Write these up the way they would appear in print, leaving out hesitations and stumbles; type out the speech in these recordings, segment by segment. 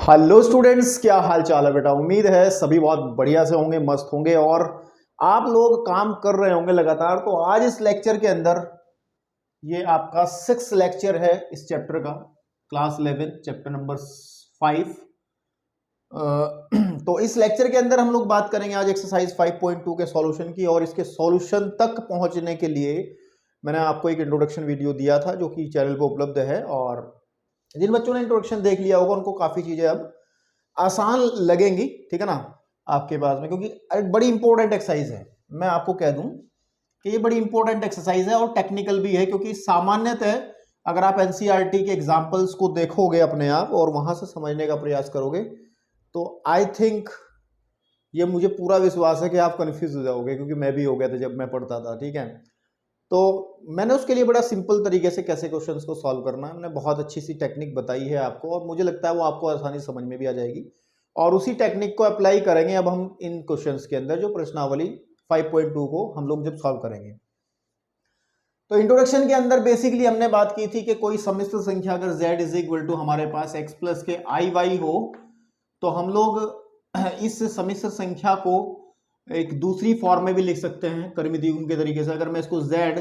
Hello students, क्या हाल चाल है बेटा। उम्मीद है सभी बहुत बढ़िया से होंगे, मस्त होंगे और आप लोग काम कर रहे होंगे लगातार। तो आज इस लेक्चर के अंदर ये आपका 6 लेक्चर है इस चैप्टर का, क्लास 11 चैप्टर नंबर 5। तो इस लेक्चर के अंदर हम लोग बात करेंगे आज एक्सरसाइज 5.2 के सॉल्यूशन की। और इसके सॉल्यूशन तक पहुंचने के लिए मैंने आपको एक इंट्रोडक्शन वीडियो दिया था जो कि चैनल पर उपलब्ध है, और जिन बच्चों ने इंट्रोडक्शन देख लिया होगा उनको काफ़ी चीज़ें अब आसान लगेंगी, ठीक है ना, आपके पास में। क्योंकि एक बड़ी इंपॉर्टेंट एक्सरसाइज है, मैं आपको कह दूं कि ये बड़ी इंपॉर्टेंट एक्सरसाइज है और टेक्निकल भी है। क्योंकि सामान्यतः अगर आप एनसीईआरटी के एग्जाम्पल्स को देखोगे अपने आप और वहां से समझने का प्रयास करोगे तो आई थिंक ये मुझे पूरा विश्वास है कि आप कंफ्यूज हो जाओगे, क्योंकि मैं भी हो गया था जब मैं पढ़ता था, ठीक है। तो मैंने उसके लिए बड़ा सिंपल तरीके से कैसे क्वेश्चंस को सॉल्व करना है, मैंने बहुत अच्छी सी टेक्निक बताई है आपको, और मुझे लगता है वो आपको आसानी समझ में भी आ जाएगी। और उसी टेक्निक को अप्लाई करेंगे अब हम इन क्वेश्चंस के अंदर, जो प्रश्नावली 5.2 को हम लोग जब सॉल्व करेंगे। तो इंट्रोडक्शन के अंदर बेसिकली हमने बात की थी कि कोई सम्मिश्र संख्या अगर z इज इक्वल टू हमारे पास x प्लस के आई वाई हो, तो हम लोग इस सम्मिश्र संख्या को एक दूसरी फॉर्म में भी लिख सकते हैं कर्मी द्विगुण के तरीके से। अगर मैं इसको z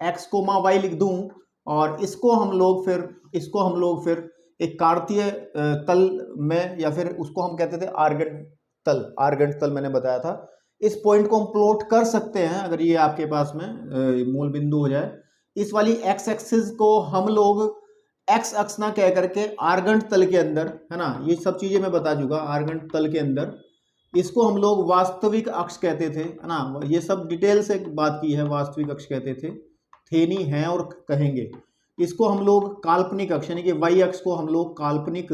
x कोमा y लिख दूं और इसको हम लोग फिर एक कार्तीय तल में, या फिर उसको हम कहते थे आर्गन तल मैंने बताया था, इस पॉइंट को हम प्लॉट कर सकते हैं। अगर ये आपके पास में मूल बिंदु हो जाए, इस वाली एक्स एक्सिस को हम लोग एक्स अक्ष ना कह करके आर्गन तल के अंदर, है ना, ये सब चीजें मैं बता चुका, आर्गन तल के अंदर इसको हम लोग वास्तविक अक्ष कहते थे, है ना, ये सब डिटेल से बात की है। वास्तविक अक्ष कहते थे नहीं है और कहेंगे। इसको हम लोग काल्पनिक अक्ष यानी कि वाई अक्ष को हम लोग काल्पनिक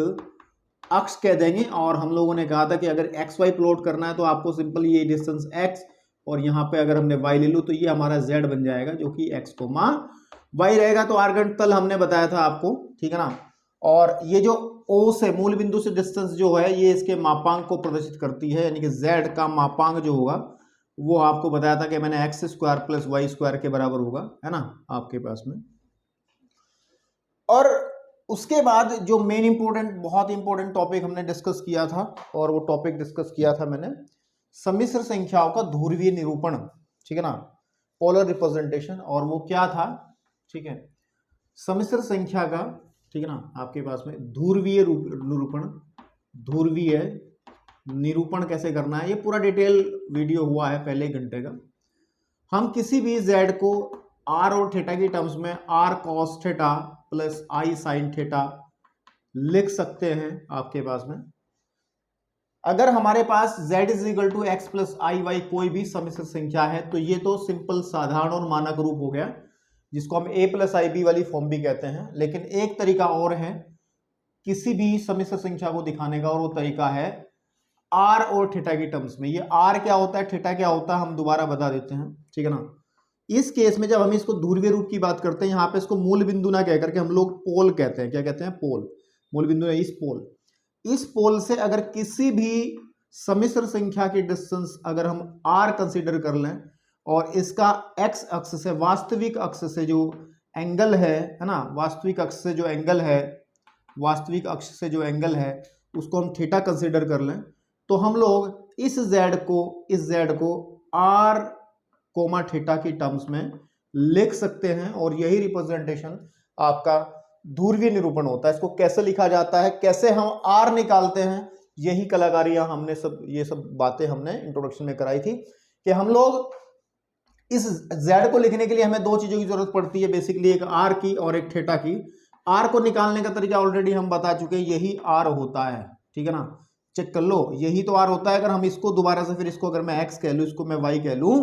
अक्ष कह देंगे। और हम लोगों ने कहा था कि अगर एक्स वाई प्लॉट करना है तो आपको सिंपल ये डिस्टेंस एक्स और यहाँ पे अगर हमने वाई ले लूँ तो ये हमारा जेड बन जाएगा, जो कि एक्स कोमा वाई रहेगा। तो आर्गन तल हमने बताया था आपको, ठीक है ना। और ये जो ओ से मूल बिंदु से डिस्टेंस जो है ये इसके मापांक को प्रदर्शित करती है, यानी कि जेड का मापांक जो होगा वो आपको बताया था कि मैंने X square plus Y square के बराबर होगा, है ना, आपके पास में। और उसके बाद जो मेन इंपॉर्टेंट, बहुत इंपॉर्टेंट टॉपिक हमने डिस्कस किया था, और वो टॉपिक डिस्कस किया था मैंने सम्मिश्र संख्याओं का ध्रुवीय निरूपण, ठीक है ना, पोलर रिप्रेजेंटेशन। और वो क्या था, ठीक है, सम्मिश्र संख्या का, ठीक है ना, आपके पास में ध्रुवीय निरूपण कैसे करना है, ये पूरा डिटेल वीडियो हुआ है पहले 1 घंटे का। हम किसी भी z को r और थीटा की टर्म्स में r cos theta plus i sin theta लिख सकते हैं आपके पास में। अगर हमारे पास z is equal to x plus I Y कोई भी सम्मिश्र संख्या है तो ये तो सिंपल साधारण और मानक रूप हो गया, जिसको हम a प्लस आई बी वाली फॉर्म भी कहते हैं। लेकिन एक तरीका और है किसी भी सम्मिश्र संख्या को दिखाने का, और वो तरीका है r और थीटा की टर्म्स में। ये r क्या होता है, थीटा क्या होता है, हम दोबारा बता देते हैं, ठीक है ना। इस केस में जब हम इसको ध्रुवीय रूप की बात करते हैं, यहाँ पे इसको मूल बिंदु ना कह करके हम लोग पोल कहते हैं। क्या कहते हैं? पोल। मूल बिंदु है इस पोल से अगर किसी भी सम्मिश्र संख्या की डिस्टेंस अगर हम r कंसीडर कर लें और इसका x अक्ष से, वास्तविक अक्ष से जो एंगल है ना, वास्तविक अक्ष से जो एंगल है उसको हम थीटा कंसीडर कर लें, तो हम लोग इस z को r कोमा थीटा की टर्म्स में लिख सकते हैं। और यही रिप्रेजेंटेशन आपका ध्रुवीय निरूपण होता है। इसको कैसे लिखा जाता है, कैसे हम r निकालते हैं, यही कलाकारियां हमने ये सब बातें हमने इंट्रोडक्शन में कराई थी कि हम लोग इस z को लिखने के लिए हमें 2 चीजों की जरूरत पड़ती है बेसिकली, एक r की और एक थीटा की। r को निकालने का तरीका ऑलरेडी हम बता चुके हैं, यही r होता है, ठीक है ना, चेक कर लो, यही तो r होता है। अगर हम इसको दोबारा से, फिर इसको अगर मैं x कह लूं, इसको मैं y कह लूं,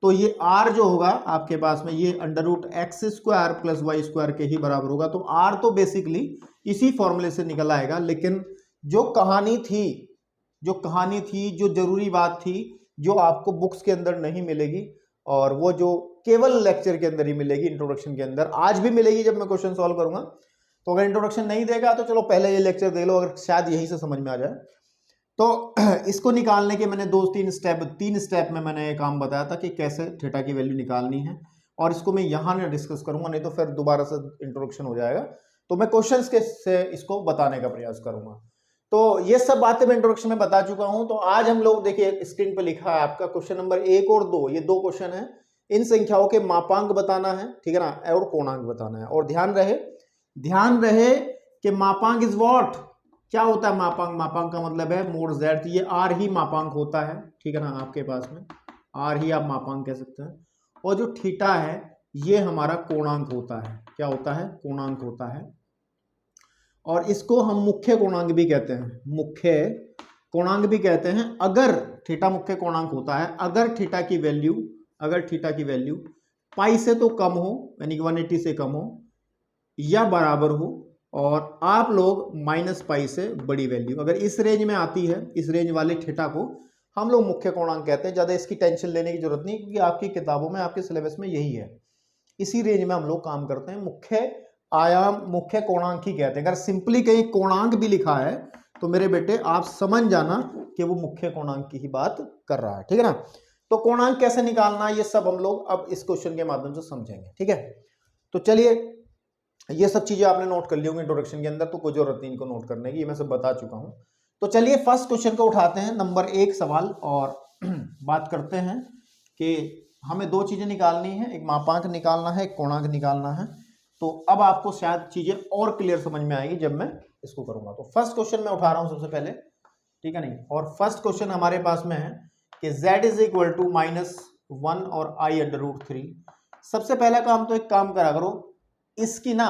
तो ये r जो होगा आपके पास में ये under root X square plus Y square के ही बराबर होगा। तो r तो बेसिकली इसी फॉर्मूले से निकल आएगा। लेकिन जो कहानी थी, जो जरूरी बात थी, जो आपको बुक्स के अंदर नहीं मिलेगी और वो जो केवल लेक्चर के अंदर ही मिलेगी, इंट्रोडक्शन के अंदर, आज भी मिलेगी जब मैं क्वेश्चन सॉल्व करूंगा। तो अगर इंट्रोडक्शन नहीं देगा तो चलो पहले ये लेक्चर दे लो, अगर शायद यहीं से समझ में आ जाए। तो इसको निकालने के मैंने 3 स्टेप में मैंने ये काम बताया था कि कैसे थीटा की वैल्यू निकालनी है, और इसको मैं यहाँ ना डिस्कस करूंगा, नहीं तो फिर दोबारा से इंट्रोडक्शन हो जाएगा। तो मैं क्वेश्चंस के से इसको बताने का प्रयास करूंगा। तो ये सब बातें मैं इंट्रोडक्शन में बता चुका हूं। तो आज हम लोग देखिए स्क्रीन पर लिखा है आपका क्वेश्चन नंबर 1 और 2, ये 2 क्वेश्चन है। इन संख्याओं के मापांक बताना है, ठीक है ना, और कोणांक बताना है। और ध्यान रहे कि मापांक इज व्हाट, क्या होता है मापांक? मापांक का मतलब है मोड जेड, ये आर ही मापांक होता है, ठीक है ना, आपके पास में आर ही आप मापांक कह सकते हैं। और जो थीटा है ये हमारा कोणांक होता है। क्या होता है? कोणांक होता है। और इसको हम मुख्य कोणांक भी कहते हैं, मुख्य कोणांक भी कहते हैं। अगर थीटा मुख्य कोणांक होता है अगर थीटा की वैल्यू पाई से तो कम हो, यानी 180 से कम हो या बराबर हो, और आप लोग माइनस पाई से बड़ी वैल्यू अगर इस रेंज में आती है, इस रेंज वाले थीटा को हम लोग मुख्य कोणांक कहते हैं। ज्यादा इसकी टेंशन लेने की जरूरत नहीं, क्योंकि आपकी किताबों में, आपके सिलेबस में यही है, इसी रेंज में हम लोग काम करते हैं। मुख्य आयाम मुख्य कोणांक ही कहते हैं। अगर सिंपली कहीं कोणांक भी लिखा है तो मेरे बेटे आप समझ जाना कि वो मुख्य कोणांक की ही बात कर रहा है, ठीक है ना। तो कोणांक कैसे निकालना, ये सब हम लोग अब इस क्वेश्चन के माध्यम से समझेंगे, ठीक है। तो चलिए, ये सब चीजें आपने नोट कर ली होंगी इंट्रोडक्शन के अंदर, तो कोई जरूरत नहीं इनको नोट करने की, ये मैं सब बता चुका हूं। तो चलिए फर्स्ट क्वेश्चन को उठाते हैं, नंबर 1 सवाल, और बात करते हैं कि हमें 2 चीजें निकालनी है, एक मापांक निकालना है, एक कोणांक निकालना है। तो अब आपको शायद चीजें और क्लियर समझ में आएगी जब मैं इसको करूंगा। तो फर्स्ट क्वेश्चन मैं उठा रहा हूं सबसे पहले, ठीक है नहीं। और फर्स्ट क्वेश्चन हमारे पास में है कि z इज इक्वल टू -1 और i√3। सबसे पहला काम तो एक काम करा करो इसकी ना,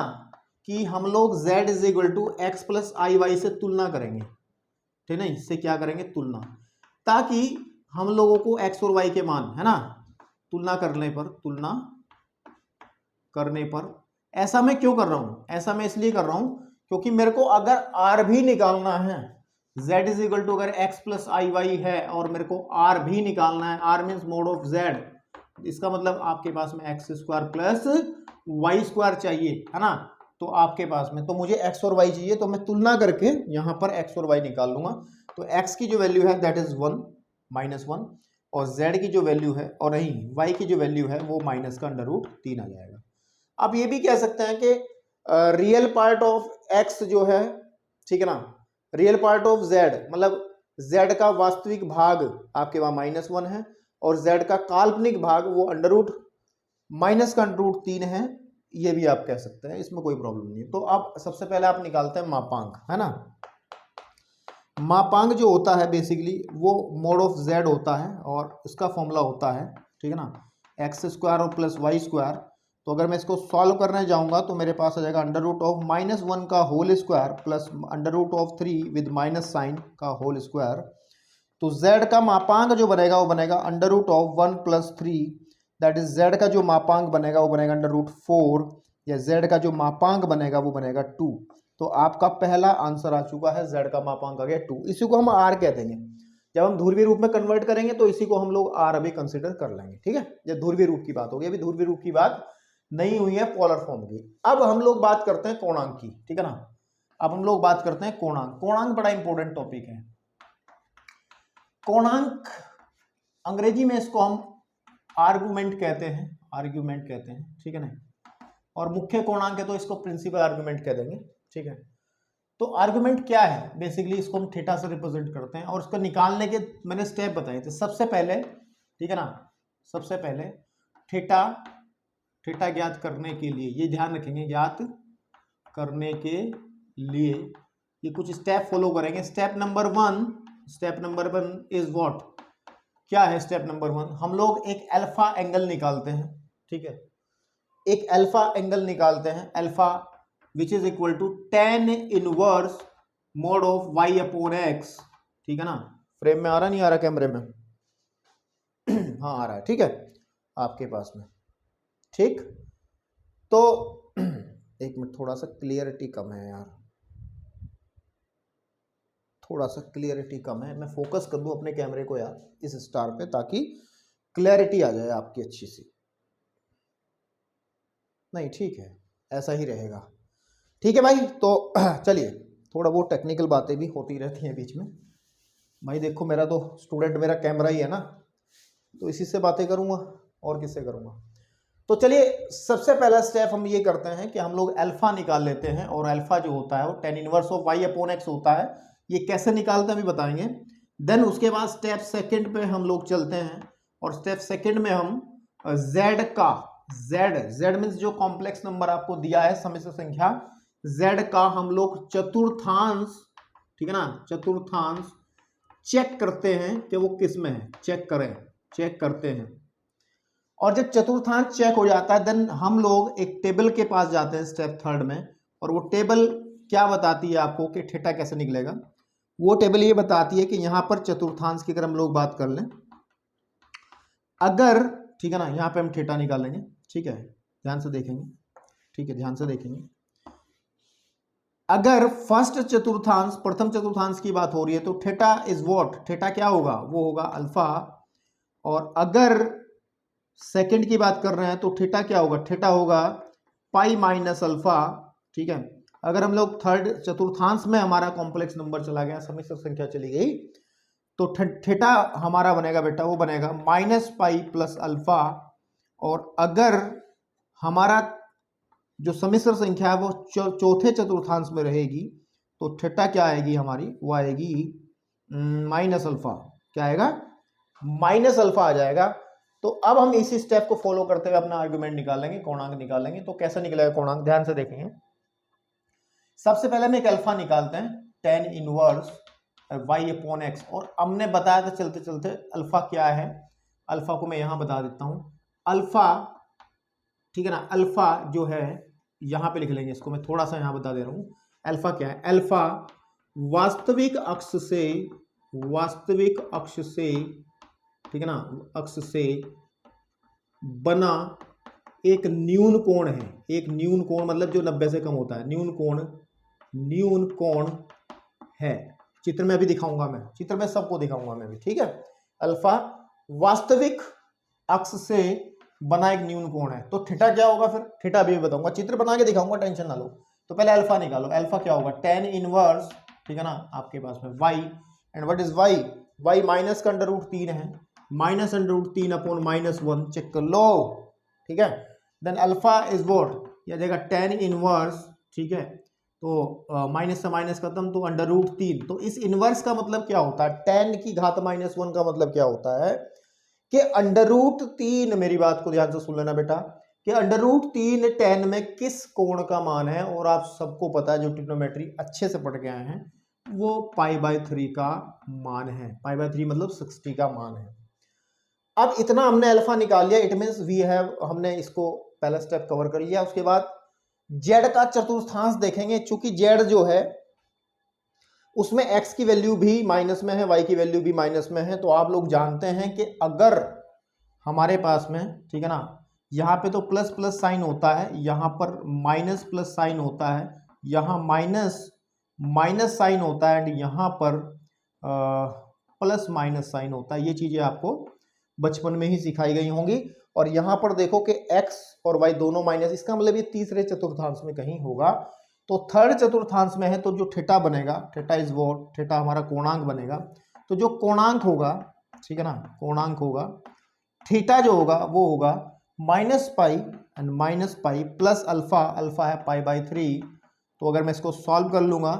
कि हम लोग z is equal to x plus I Y से तुलना करेंगे, ठीक है। इससे क्या करेंगे? तुलना, ताकि हम लोगों को x और y के मान, है ना, तुलना करने पर ऐसा मैं क्यों कर रहा हूं? ऐसा मैं इसलिए कर रहा हूं क्योंकि मेरे को अगर r भी निकालना है, z इज इक्वल टू अगर x प्लस आई वाई है और मेरे को r भी निकालना है, r means mod of z, इसका मतलब आपके पास में x square plus Y square चाहिए, है ना। तो आपके पास में तो मुझे x और y चाहिए, तो मैं तुलना करके यहां पर x और y निकाल लूंगा। तो x की जो वैल्यू है दैट इज 1 -1, और z की जो वैल्यू है, और नहीं y की जो वैल्यू है वो माइनस का √3 आ जाएगा। आप ये भी कह सकते हैं कि रियल पार्ट ऑफ x जो है, ठीक है ना, रियल पार्ट ऑफ z मतलब z का वास्तविक भाग आपके वहां -1 है, और z का काल्पनिक भाग वो माइनस का √3 है, ये भी आप कह सकते हैं, इसमें कोई प्रॉब्लम नहीं है। तो अब सबसे पहले आप निकालते हैं मापांक, है ना। मापांक जो होता है बेसिकली वो मोड ऑफ z होता है, और इसका फॉर्मूला होता है, ठीक है ना, x² और प्लस वाई स्क्वायर। तो अगर मैं इसको सॉल्व करने जाऊंगा तो मेरे पास आ जाएगा √-1 का whole square plus √3 with minus sine का होल स्क्वायर। तो z का मापांक जो बनेगा वो बनेगा √1 + 3, दैट इज z का जो मापांक बनेगा वो बनेगा √4, या z का जो मापांक बनेगा वो बनेगा 2। तो आपका पहला आंसर आ चुका है, z का मापांक आ गया 2। इसी को हम r कह देंगे। जब हम ध्रुवीय रूप में कन्वर्ट करेंगे तो इसी को हम लोग r अभी कंसिडर कर लेंगे, ठीक है। ये ध्रुवीय रूप की बात होगी, अभी ध्रुवीय रूप की बात नहीं हुई है, पोलर फॉर्म की। अब हम लोग बात करते हैं कोणांक की, ठीक है ना। अब हम लोग बात करते हैं कोणांक। कोणांक बड़ा इंपॉर्टेंट टॉपिक है। कोणांक अंग्रेजी में इसको हम आर्गुमेंट कहते हैं, ठीक है ना। और मुख्य कोणांक है तो इसको प्रिंसिपल आर्गुमेंट कह देंगे, ठीक है। तो आर्गुमेंट क्या है? बेसिकली इसको हम थीटा से रिप्रेजेंट करते हैं, और इसको निकालने के मैंने स्टेप बताए थे। सबसे पहले, ठीक है ना, सबसे पहले थीटा ज्ञात करने के लिए, ये ध्यान रखेंगे, ज्ञात करने के लिए ये कुछ स्टेप फॉलो करेंगे। Step number 1 is what? क्या है स्टेप नंबर 1? हम लोग एक अल्फा एंगल निकालते हैं, ठीक है। एक अल्फा एंगल निकालते हैं, alpha which is equal to tan inverse mod of y/x, ठीक है ना। फ्रेम में आ रहा नहीं आ रहा कैमरे में? हाँ आ रहा है, ठीक है आपके पास में, ठीक। तो एक मिनट, थोड़ा सा क्लियरिटी कम है यार, थोड़ा सा क्लियरिटी कम है। मैं फोकस कर दूं अपने कैमरे को यार इस स्टार पे, ताकि क्लैरिटी आ जाए आपकी अच्छी सी। नहीं ठीक है, ऐसा ही रहेगा, ठीक है भाई। तो चलिए, थोड़ा बहुत टेक्निकल बातें भी होती रहती हैं बीच में भाई। देखो मेरा तो स्टूडेंट, मेरा कैमरा ही है ना, तो इसी से बातें करूंगा, और किससे करूंगा। तो चलिए, सबसे पहला स्टेप हम ये करते हैं कि हम लोग अल्फा निकाल लेते हैं, और अल्फा जो होता है वो tan इनवर्स ऑफ y/x होता है। ये कैसे निकालते हैं अभी बताएंगे। देन उसके बाद स्टेप सेकंड पे हम लोग चलते हैं और स्टेप सेकंड में हम z का z मीन्स जो कॉम्प्लेक्स नंबर आपको दिया है सम्मिश्र संख्या z का हम लोग चतुर्थांश, ठीक है ना, चतुर्थांश चेक करते हैं कि वो किस में है, चेक करते हैं। और जब चतुर्थांश चेक हो जाता है देन हम लोग एक टेबल के पास जाते हैं स्टेप थर्ड में, और वो टेबल क्या बताती है आपको कि थीटा कैसे निकलेगा। वो टेबल ये बताती है कि यहाँ पर चतुर्थांश की अगर हम लोग बात कर लें, अगर, ठीक है ना, यहाँ पे हम थीटा निकालेंगे, ठीक है, ध्यान से देखेंगे, ठीक है, ध्यान से देखेंगे। अगर फर्स्ट चतुर्थांश, प्रथम चतुर्थांश की बात हो रही है तो थीटा इज व्हाट, थीटा क्या होगा, वो होगा अल्फा। और अगर सेकंड की बात कर रहे हैं तो थीटा क्या होगा, थीटा होगा पाई माइनस अल्फा, ठीक है। अगर हम लोग थर्ड चतुर्थांश में हमारा कॉम्प्लेक्स नंबर चला गया, सम्मिश्र संख्या चली गई, तो थीटा हमारा बनेगा बेटा, वो बनेगा माइनस पाई प्लस अल्फा। और अगर हमारा जो सम्मिश्र संख्या है वो चौथे चतुर्थांश में रहेगी तो थीटा क्या आएगी हमारी, वो आएगी माइनस अल्फा। क्या आएगा, माइनस अल्फा आ जाएगा। तो अब हम इसी स्टेप को फॉलो करते हुए अपना आर्गुमेंट निकालेंगे, कोणांक निकालेंगे। तो कैसे निकलेगा कोणांक, ध्यान से देखेंगे। सबसे पहले हम एक अल्फा निकालते हैं, tan inverse y upon x। और हमने बताया था चलते चलते अल्फा क्या है, अल्फा को मैं यहां बता देता हूं। अल्फा, ठीक है ना, अल्फा जो है यहां पे लिख लेंगे इसको, मैं थोड़ा सा यहां बता दे रहा हूं। अल्फा क्या है, अल्फा वास्तविक अक्ष से, ठीक है ना, अक्ष से बना एक न्यून कोण है। एक न्यून कोण मतलब जो 90 से कम होता है, न्यून कोण है। चित्र में अभी दिखाऊंगा मैं, चित्र में सबको दिखाऊंगा मैं भी, ठीक है। अल्फा वास्तविक अक्ष से बना एक न्यून कोण है। तो थीटा क्या होगा फिर, थीटा अभी बताऊंगा, चित्र बना के दिखाऊंगा, टेंशन ना लो। तो पहले अल्फा निकालो, अल्फा क्या होगा, tan इनवर्स, ठीक है ना, आपके पास में y, and what is y minus का अंडर रूट 3 है, minus under root 3 upon -1, check कर लो, ठीक है। देन अल्फा इज व्हाट, यह जाएगा tan इनवर्स, ठीक है। तो माइनस से माइनस खत्म, तो अंडर रूट 3। तो इस इनवर्स का मतलब क्या होता है, tan की घात -1 का मतलब क्या होता है कि अंडर रूट 3, मेरी बात को ध्यान से सुन लेना बेटा, कि अंडर रूट 3 tan में किस कोण का मान है। और आप सबको पता है जो ट्रिग्नोमेट्री अच्छे से पढ़ के आए हैं, वो π/3 का मान है। π/3 मतलब 60 का मान है। अब इतना हमने अल्फा निकाल लिया, इट मीन्स वी हैव, हमने इसको पहला स्टेप कवर कर लिया। उसके बाद जेड का चतुर्थांश देखेंगे। चूंकि जेड जो है उसमें x की वैल्यू भी माइनस में है, y की वैल्यू भी माइनस में है। तो आप लोग जानते हैं कि अगर हमारे पास में, ठीक है ना, यहाँ पे तो प्लस प्लस साइन होता है, यहाँ पर माइनस प्लस साइन होता है, यहाँ माइनस माइनस साइन होता है, एंड यहाँ पर प्लस माइनस साइन होता है। ये चीजें आपको बचपन में ही सिखाई गई होंगी। और यहाँ पर देखो कि x और y दोनों माइनस, इसका मतलब ये तीसरे चतुर्थांश में कहीं होगा। तो थर्ड चतुर्थांश में है, तो जो थीटा बनेगा, थीटा इज व्हाट, थीटा हमारा कोणांक बनेगा। तो जो कोणांक होगा, ठीक है ना, कोणांक होगा, थीटा जो होगा वो होगा -pi and -pi plus alpha, alpha है π/3। तो अगर मैं इसको सॉल्व कर लूंगा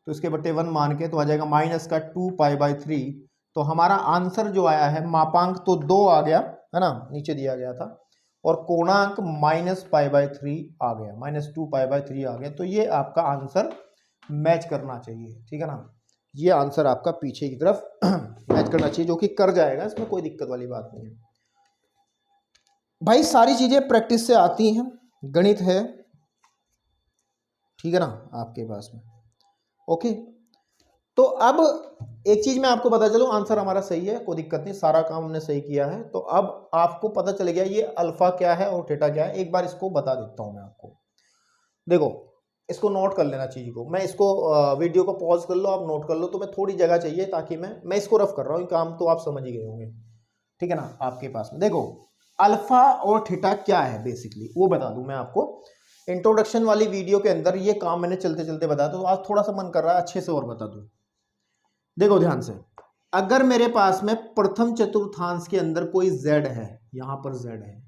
तो इसके बटे 1 मान के तो आ जाएगा माइनस का 2π/3। तो हमारा आंसर जो आया है, मापांक तो 2 आ गया है ना, नीचे दिया गया था, और कोणांक -π/3 आ गया, -2π/3 आ गया। तो ये आपका आंसर मैच करना चाहिए, ठीक है ना, ये आंसर आपका पीछे की तरफ मैच करना चाहिए, जो कि कर जाएगा, इसमें कोई दिक्कत वाली बात नहीं है भाई। सारी चीजें प्रैक्टिस से आती हैं, गणित है, ठीक है ना, आपके पास में। ओके, तो अब एक चीज मैं आपको बता चलूं, आंसर हमारा सही है, कोई दिक्कत नहीं, सारा काम हमने सही किया है। तो अब आपको पता चल गया ये अल्फा क्या है और थीटा क्या है। एक बार इसको बता देता हूं मैं आपको, देखो इसको नोट कर लेना चीज को। मैं इसको वीडियो को पॉज कर लो, आप नोट कर लो। तो मैं थोड़ी जगह चाहिए ताकि मैं इसको रफ कर रहा हूँ, काम तो आप समझ ही गए होंगे, ठीक है ना। आपके पास में देखो अल्फा और थीटा क्या है बेसिकली, वो बता दूं मैं आपको। इंट्रोडक्शन वाली वीडियो के अंदर ये काम मैंने चलते चलते बताया, तो आज थोड़ा सा मन कर रहा है अच्छे से और बता दूं। देखो ध्यान से, अगर मेरे पास में प्रथम चतुर्थांश के अंदर कोई z है, यहां पर z है,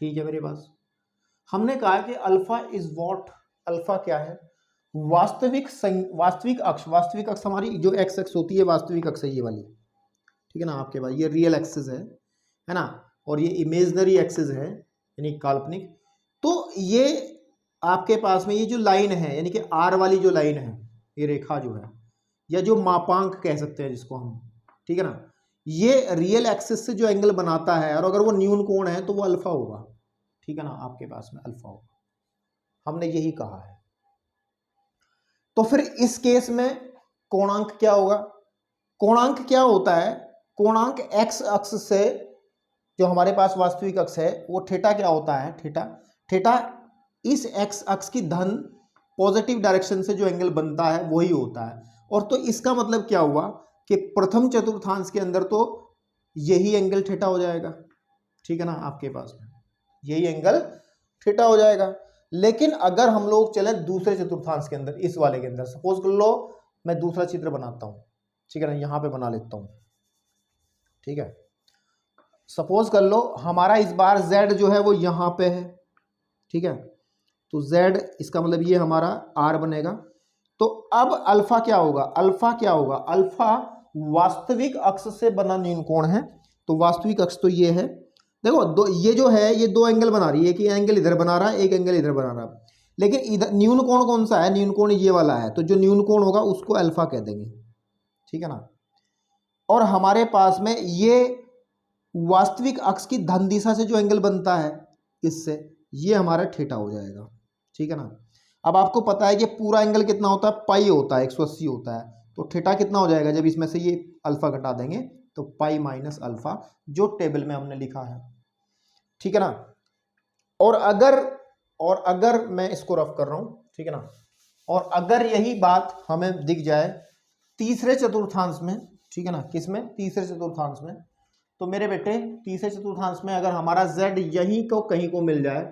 ठीक है, मेरे पास हमने कहा कि अल्फा इज व्हाट, अल्फा क्या है, वास्तविक अक्ष हमारी जो एक्स अक्ष होती है वास्तविक अक्ष है ये वाली, ठीक है ना। आपके पास ये रियल एक्सिस है ना, और ये इमेजनरी एक्सिस है यानी काल्पनिक। तो ये आपके पास में ये जो लाइन है यानी कि आर वाली जो लाइन है, ये रेखा जो है या जो मापांक कह सकते हैं जिसको हम, ठीक है ना, ये रियल एक्सिस से जो एंगल बनाता है, और अगर वो न्यून कोण है तो वो अल्फा होगा, ठीक है ना। आपके पास में अल्फा होगा, हमने यही कहा है। तो फिर इस केस में कोणांक क्या होगा? कोणांक क्या होता है? कोणांक एक्स अक्ष से जो हमारे पास वास्तविक अक्ष है वो थीटा क्या होता है? थीटा इस एक्स अक्ष की धन पॉजिटिव डायरेक्शन से जो एंगल बनता है वही होता है। और तो इसका मतलब क्या हुआ कि प्रथम चतुर्थांश के अंदर तो यही एंगल थीटा हो जाएगा, ठीक है ना। आपके पास में यही एंगल थीटा हो जाएगा। लेकिन अगर हम लोग चले दूसरे चतुर्थांश के अंदर, इस वाले के अंदर, सपोज कर लो मैं दूसरा चित्र बनाता हूं, ठीक है ना, यहां पे बना लेता हूं, ठीक है। सपोज कर लो हमारा इस बार z जो है वो यहां पे है, ठीक है। तो z इसका मतलब ये हमारा r बनेगा। तो अब अल्फा क्या होगा? अल्फा वास्तविक अक्ष से बना न्यून कोण है। तो वास्तविक अक्ष तो ये है, देखो दो, ये जो है ये दो एंगल बना रही है, एक एंगल इधर बना रहा है, एक एंगल इधर बना रहा है। लेकिन इधर न्यून कोण कौन सा है? न्यून कोण ये वाला है। तो जो न्यून कोण होगा उसको अल्फा कह देंगे, ठीक है ना। और हमारे पास में ये वास्तविक अक्ष की धन दिशा से जो एंगल बनता है इससे, ये हमारा थीटा हो जाएगा, ठीक है ना। अब आपको पता है कि पूरा एंगल कितना होता है? पाई होता है, 180 होता है। तो थीटा कितना हो जाएगा जब इसमें से ये अल्फा घटा देंगे? तो पाई माइनस अल्फा, जो टेबल में हमने लिखा है, ठीक है ना। और अगर मैं इसको रफ कर रहा हूं, ठीक है ना, और अगर यही बात हमें दिख जाए तीसरे चतुर्थांश में, ठीक है ना, किसमें? तीसरे चतुर्थांश में। तो मेरे बेटे तीसरे चतुर्थांश में अगर हमारा z यहीं को कहीं को मिल जाए,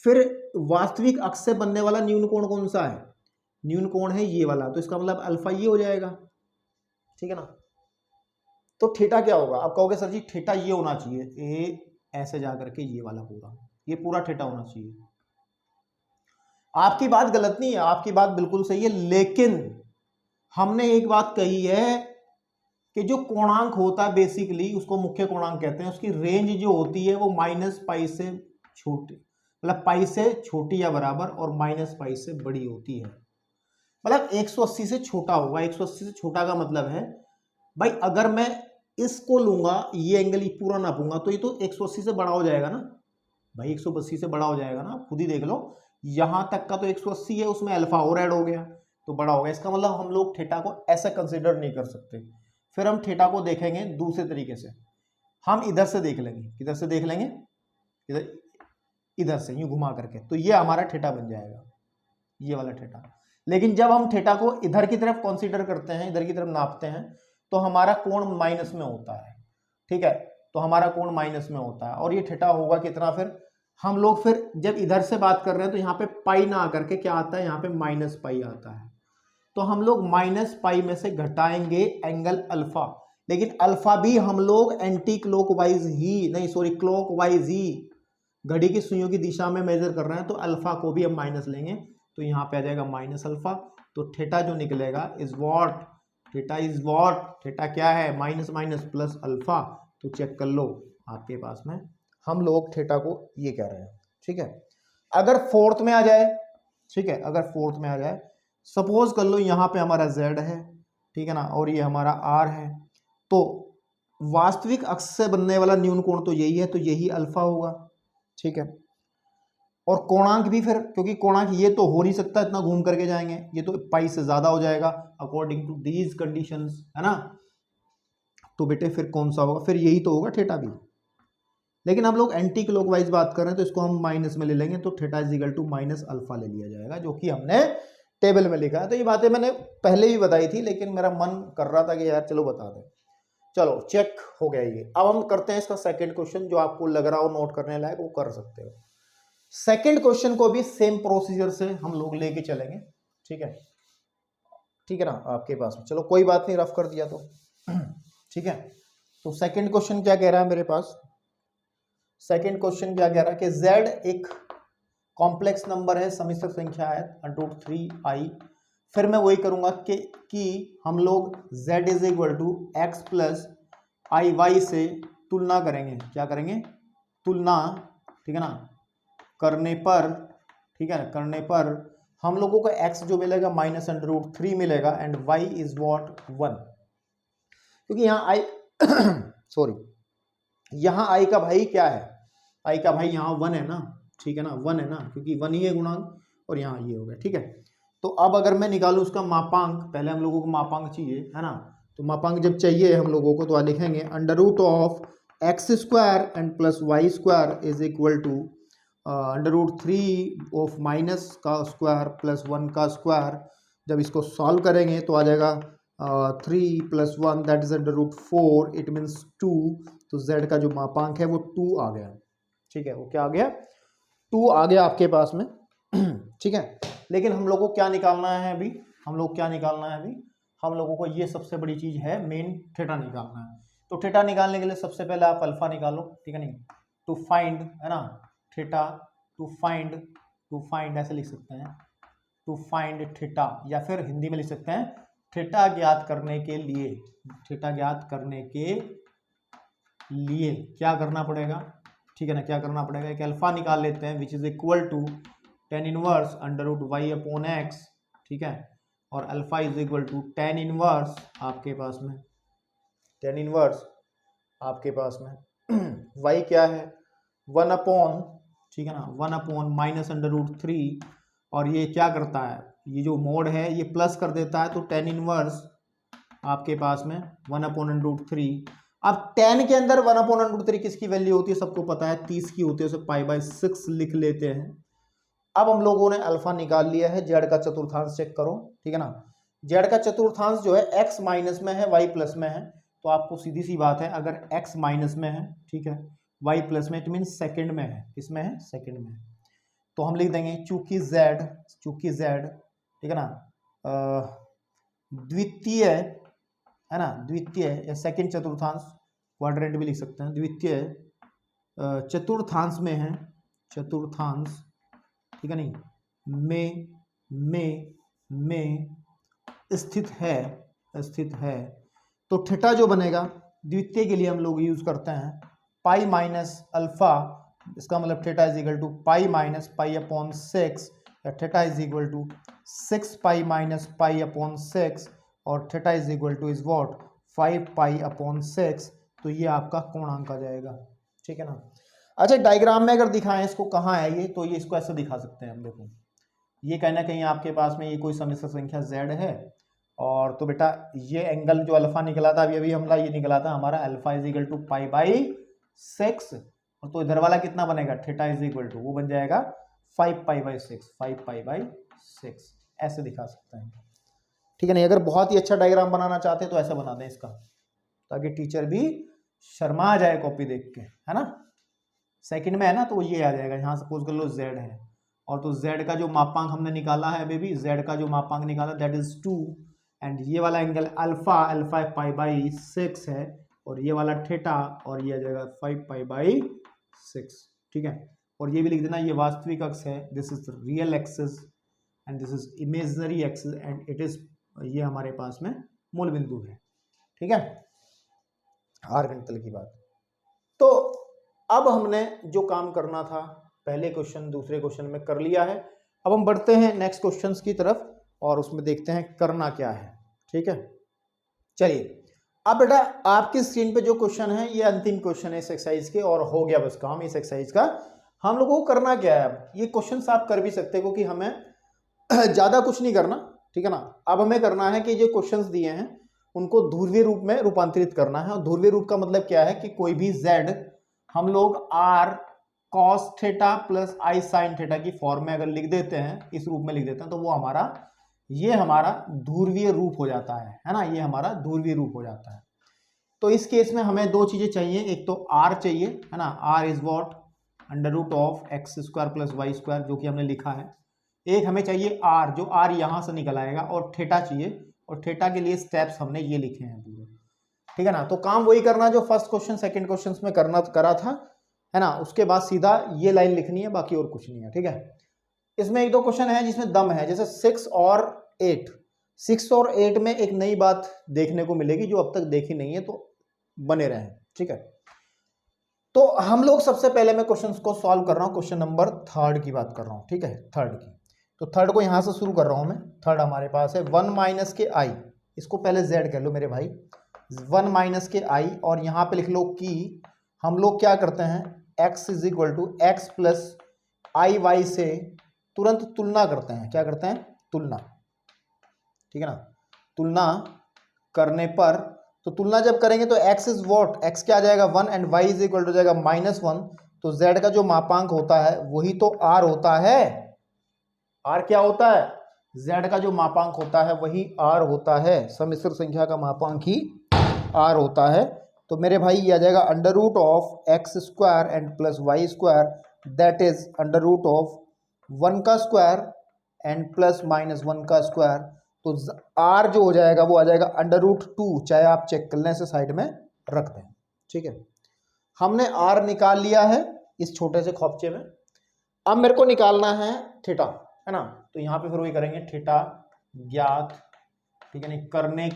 फिर वास्तविक अक्ष से बनने वाला न्यून कोण कौन सा है? न्यून कोण है ये वाला। तो इसका मतलब अल्फा ये हो जाएगा, ठीक है ना। तो थीटा क्या होगा? आप कहोगे सर जी थीटा ये होना चाहिए, ए ऐसे जाकर के ये वाला पूरा, ये पूरा थीटा होना चाहिए। आपकी बात गलत नहीं है, आपकी बात बिल्कुल सही है, लेकिन हमने एक बात कही है कि जो कोणांक होता है बेसिकली उसको मुख्य कोणांक कहते हैं, उसकी रेंज जो होती है वो माइनस पाई से छोटी, मतलब पाई से छोटी या बराबर, और माइनस पाई से बड़ी होती है। मतलब 180 से छोटा होगा। 180 से छोटा का मतलब है भाई अगर मैं इसको लूंगा, ये एंगल ही पूरा नापूंगा, तो ये तो 180 से बड़ा हो जाएगा ना भाई, 180 से बड़ा हो जाएगा ना, खुद ही देख लो। यहां तक का तो 180 है, उसमें अल्फा और ऐड हो गया तो बड़ा हो गया। इसका मतलब हम लोग थीटा को ऐसा कंसिडर नहीं कर सकते। फिर हम थीटा को देखेंगे दूसरे तरीके से, हम इधर से देख लेंगे। किधर से देख लेंगे? इधर से यूं घुमा करके, तो ये हमारा थीटा बन जाएगा, ये वाला थीटा। लेकिन जब हम थीटा को इधर की तरफ कंसीडर करते हैं, इधर की तरफ नापते हैं, तो हमारा कोण माइनस में होता है, ठीक है। तो हमारा कोण माइनस में होता है, और ये थीटा होगा कितना? फिर हम लोग फिर जब इधर से बात कर रहे हैं तो यहाँ पे पाई ना आकर के क्या आता है? यहाँ पे माइनस पाई आता है। तो हम लोग माइनस पाई में से घटाएंगे एंगल अल्फा, लेकिन अल्फा भी हम लोग एंटी क्लॉकवाइज ही नहीं, सॉरी क्लॉकवाइज ही, घड़ी की सुइयों की दिशा में मेजर कर रहे हैं, तो अल्फा को भी हम माइनस लेंगे, तो यहाँ पे आ जाएगा माइनस अल्फा। तो थीटा जो निकलेगा is what? Theta is what? Theta क्या है? Minus minus plus alpha. तो चेक कर लो आपके पास में, हम लोग थीटा को ये कह रहे हैं, ठीक है। अगर फोर्थ में आ जाए, ठीक है, अगर फोर्थ में आ जाए, सपोज कर लो यहाँ पे हमारा z है, ठीक है ना, और ये हमारा r है। तो वास्तविक अक्ष से बनने वाला न्यून कोण तो यही है, तो यही अल्फा होगा, ठीक है। और कोणांक भी फिर, क्योंकि कोणांक ये तो हो नहीं सकता इतना घूम करके जाएंगे, ये तो पाई से ज्यादा हो जाएगा अकॉर्डिंग टू दीज कंडीशंस, है ना। तो बेटे फिर कौन सा होगा? फिर यही तो होगा थीटा भी। लेकिन हम लोग एंटी क्लॉकवाइज बात कर रहे हैं तो इसको हम माइनस में ले लेंगे, तो theta is equal to minus alpha ले लिया जाएगा, जो कि हमने टेबल में लिखा है। तो ये बातें मैंने पहले भी बताई थी, लेकिन मेरा मन कर रहा था कि यार चलो बता दें। चलो चेक हो गया ये। अब हम करते हैं इसका सेकंड क्वेश्चन, जो आपको लग रहा हो नोट करने लायक वो कर सकते हो। सेकंड क्वेश्चन को भी सेम प्रोसीजर से हम लोग लेके चलेंगे, ठीक है, ठीक है ना आपके पास में। चलो कोई बात नहीं, रफ कर दिया तो ठीक है। तो सेकंड क्वेश्चन क्या कह रहा है मेरे पास? सेकंड क्वेश्चन क्या कह रहा है कि z एक कॉम्प्लेक्स नंबर है, समिश्र संख्या है √3i। फिर मैं वही करूंगा कि हम लोग z is equal to x plus I Y से तुलना करेंगे। क्या करेंगे? तुलना, ठीक है ना, करने पर, ठीक है ना, करने पर हम लोगों को x जो मिलेगा -√3 मिलेगा एंड y इज वॉट 1, क्योंकि यहाँ i सॉरी, यहाँ i का भाई क्या है? i का भाई यहाँ 1 है ना, ठीक है ना, 1 है ना, क्योंकि 1 ही है गुणांक और यहाँ ये हो गया, ठीक है। तो अब अगर मैं निकालूं उसका मापांक, पहले हम लोगों को मापांक चाहिए, है ना, तो मापांक जब चाहिए हम लोगों को तो लिखेंगे √(x² and plus y² is equal to √3 of minus का स्क्वायर प्लस 1 का स्क्वायर। जब इसको सॉल्व करेंगे तो आ जाएगा 3 + 1 दैट इज √4, इट मीन्स 2। तो z का जो मापांक है वो 2 आ गया, ठीक है, वो क्या आ गया? 2 आ गया आपके पास में ठीक है। लेकिन हम लोग को क्या निकालना है अभी? हम लोग क्या निकालना है अभी? हम लोगों को ये सबसे बड़ी चीज है, मेन थीटा निकालना है। तो थीटा निकालने के लिए सबसे पहले आप अल्फा निकालो, ठीक है, नहीं, टू फाइंड, है ना, थीटा, टू फाइंड ऐसे लिख सकते हैं, टू फाइंड थीटा, या फिर हिंदी में लिख सकते हैं थीटा ज्ञात करने के लिए, थीटा ज्ञात करने के लिए क्या करना पड़ेगा, ठीक है ना, क्या करना पड़ेगा? एक अल्फा निकाल लेते हैं which is equal to tan inverse √y/x, ठीक है, और alpha is equal to tan inverse आपके पास में, tan इनवर्स आपके पास में y क्या है? 1/, ठीक है ना, 1/- √3, और ये क्या करता है? ये जो मोड है ये प्लस कर देता है, तो tan इनवर्स आपके पास में 1/√3। अब tan के अंदर 1/√3 किसकी वैल्यू होती है? सबको पता है 30 की होती है, उसे π/6 लिख लेते हैं। अब हम लोगों ने अल्फा निकाल लिया है, जेड का चतुर्थांश चेक करो, ठीक है ना, जेड का चतुर्थांश जो है x माइनस में है, y प्लस में है, तो आपको सीधी सी बात है, अगर x माइनस में है, ठीक है, y प्लस में, इट मीन सेकंड में है, किसमें है? सेकंड में। तो हम लिख देंगे चूंकि z, ठीक है ना, द्वितीय, है ना, द्वितीय या सेकंड चतुर्थांश, क्वाड्रेंट भी लिख सकते हैं, द्वितीय चतुर्थांश में है, चतुर्थांश, ठीक है, नहीं, में स्थित है, तो थीटा जो बनेगा द्वितीय के लिए हम लोग यूज करते हैं π-α, इसका मतलब थीटा इज इक्वल टू π-π/6, या थीटा इज इक्वल टू 6π-π/6, और theta is equal to is what 5π/6। तो ये आपका कोणांक आ जाएगा, ठीक है ना। अच्छा, डायग्राम में अगर दिखाएं इसको, कहाँ है ये? तो ये इसको ऐसे दिखा सकते हैं हम, देखो, ये कहीं ना कहीं आपके पास में ये कोई समिश्र संख्या z है, और तो बेटा ये एंगल जो अल्फा निकला था अभी हमला ये निकला था हमारा अल्फा इज इक्वल टू π/6, और तो इधर वाला कितना बनेगा? थीटा इज इक्वल टू वो बन जाएगा 5π/6, ऐसे दिखा सकते हैं, ठीक है। नहीं, अगर बहुत ही अच्छा डायग्राम बनाना चाहते हैं तो ऐसा बना दें इसका, ताकि टीचर भी शर्मा जाए कॉपी देख के, है ना। सेकंड में है ना, तो ये आ जाएगा, यहाँ सपोज कर लो z है, और तो z का जो मापांक हमने निकाला है अभी भी, z का जो मापांक निकाला दैट इज 2, एंड ये वाला एंगल अल्फा π/6 है, और ये वाला थीटा, और ये आ जाएगा 5π/6, ठीक है। और ये भी लिख देना, ये वास्तविक अक्ष है, this is real axis and this is imaginary axis, and it is, ये हमारे पास में मूल बिंदु है, ठीक है, आर गणितल की बात। तो अब हमने जो काम करना था पहले क्वेश्चन दूसरे क्वेश्चन में कर लिया है। अब हम बढ़ते हैं नेक्स्ट क्वेश्चंस की तरफ और उसमें देखते हैं करना क्या है, ठीक है। चलिए, अब बेटा आपकी स्क्रीन पे जो क्वेश्चन है ये अंतिम क्वेश्चन है इस एक्सरसाइज के, और हो गया बस काम इस एक्सरसाइज का। हम लोगों को करना क्या है? अब ये क्वेश्चन आप कर भी सकते हो कि हमें ज्यादा कुछ नहीं करना, ठीक है ना। अब हमें करना है कि जो क्वेश्चन दिए हैं उनको ध्रुवीय रूप में रूपांतरित करना है, और ध्रुवीय रूप का मतलब क्या है कि कोई भी z हम लोग r cos theta plus i sin theta की फॉर्म में अगर लिख देते हैं, इस रूप में लिख देते हैं, तो वो हमारा ये हमारा ध्रुवीय रूप हो जाता है ना, ये हमारा ध्रुवीय रूप हो जाता है। तो इस केस में हमें दो चीजें चाहिए, एक तो r चाहिए, है ना, r is what √(x² + y², जो कि हमने लिखा है। एक हमें चाहिए r, जो r यहां से निकल आएगा, और थीटा चाहिए, और थीटा के लिए स्टेप्स हमने ये लिखे हैं पूरे, ठीक है ना। तो काम वही करना जो फर्स्ट क्वेश्चन सेकंड क्वेश्चन में करा था, है ना। उसके बाद सीधा ये लाइन लिखनी है, बाकी और कुछ नहीं है, ठीक है। इसमें एक दो क्वेश्चन है जिसमें दम है, जैसे 6 और 8। 6 और 8 में एक नई बात देखने को मिलेगी जो अब तक देखी नहीं है, तो बने रहें, ठीक है। तो हम लोग सबसे पहले मैं क्वेश्चंस को सॉल्व कर रहा हूं, क्वेश्चन नंबर 3 की बात कर रहा हूं, ठीक है, 3 की। तो 3 को यहां से शुरू कर रहा हूं मैं। 3 हमारे पास है 1 माइनस के आई, इसको पहले z कह लो मेरे भाई, 1 माइनस के आई, और यहां पे लिख लो कि हम लोग क्या करते हैं, x is equal to x plus I Y से तुरंत तुलना करते हैं। क्या करते हैं? तुलना, ठीक है ना। तुलना करने पर, तो तुलना जब करेंगे तो x इज वॉट, x क्या आ जाएगा 1 and y is equal to जाएगा -1। तो z का जो मापांक होता है वही तो r होता है। r क्या होता है? z का जो मापांक होता है वही r होता है। सम्मिश्र संख्या का मापांक ही r होता है। तो मेरे भाई ये आ जाएगा under root of x square and plus Y square, that is under root of 1 का स्क्वायर एंड प्लस -1 का स्क्वायर। तो r जो हो जाएगा वो आ जाएगा अंडर रूट 2, चाहे आप चेक कर लें, से साइड में रख दें, ठीक है। हमने r निकाल लिया है इस छोटे से खौफचे में। अब मेरे को निकालना है थीटा, है ना। तो यहाँ पे फिर वही करेंगे, थीटा ज्ञात, ठीक है नहीं, करने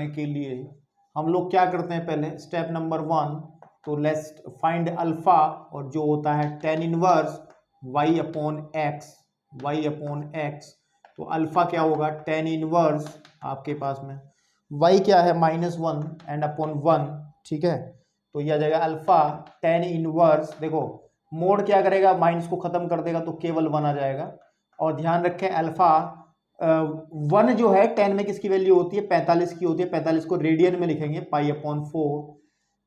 के लिए हम लोग क्या करते हैं, पहले स्टेप नंबर 1, तो लेट्स फाइंड अल्फा, और जो होता है tan inverse y upon x। तो अल्फा क्या होगा, tan इनवर्स आपके पास में y क्या है -1 एंड अपॉन 1, ठीक है। तो यह आ जाएगा अल्फा tan इनवर्स, देखो मोड क्या करेगा, माइनस को खत्म कर देगा तो केवल 1 आ जाएगा। और ध्यान रखें अल्फा 1 जो है 10 में किसकी वैल्यू होती है, 45 की होती है। 45 को रेडियन में लिखेंगे π/4।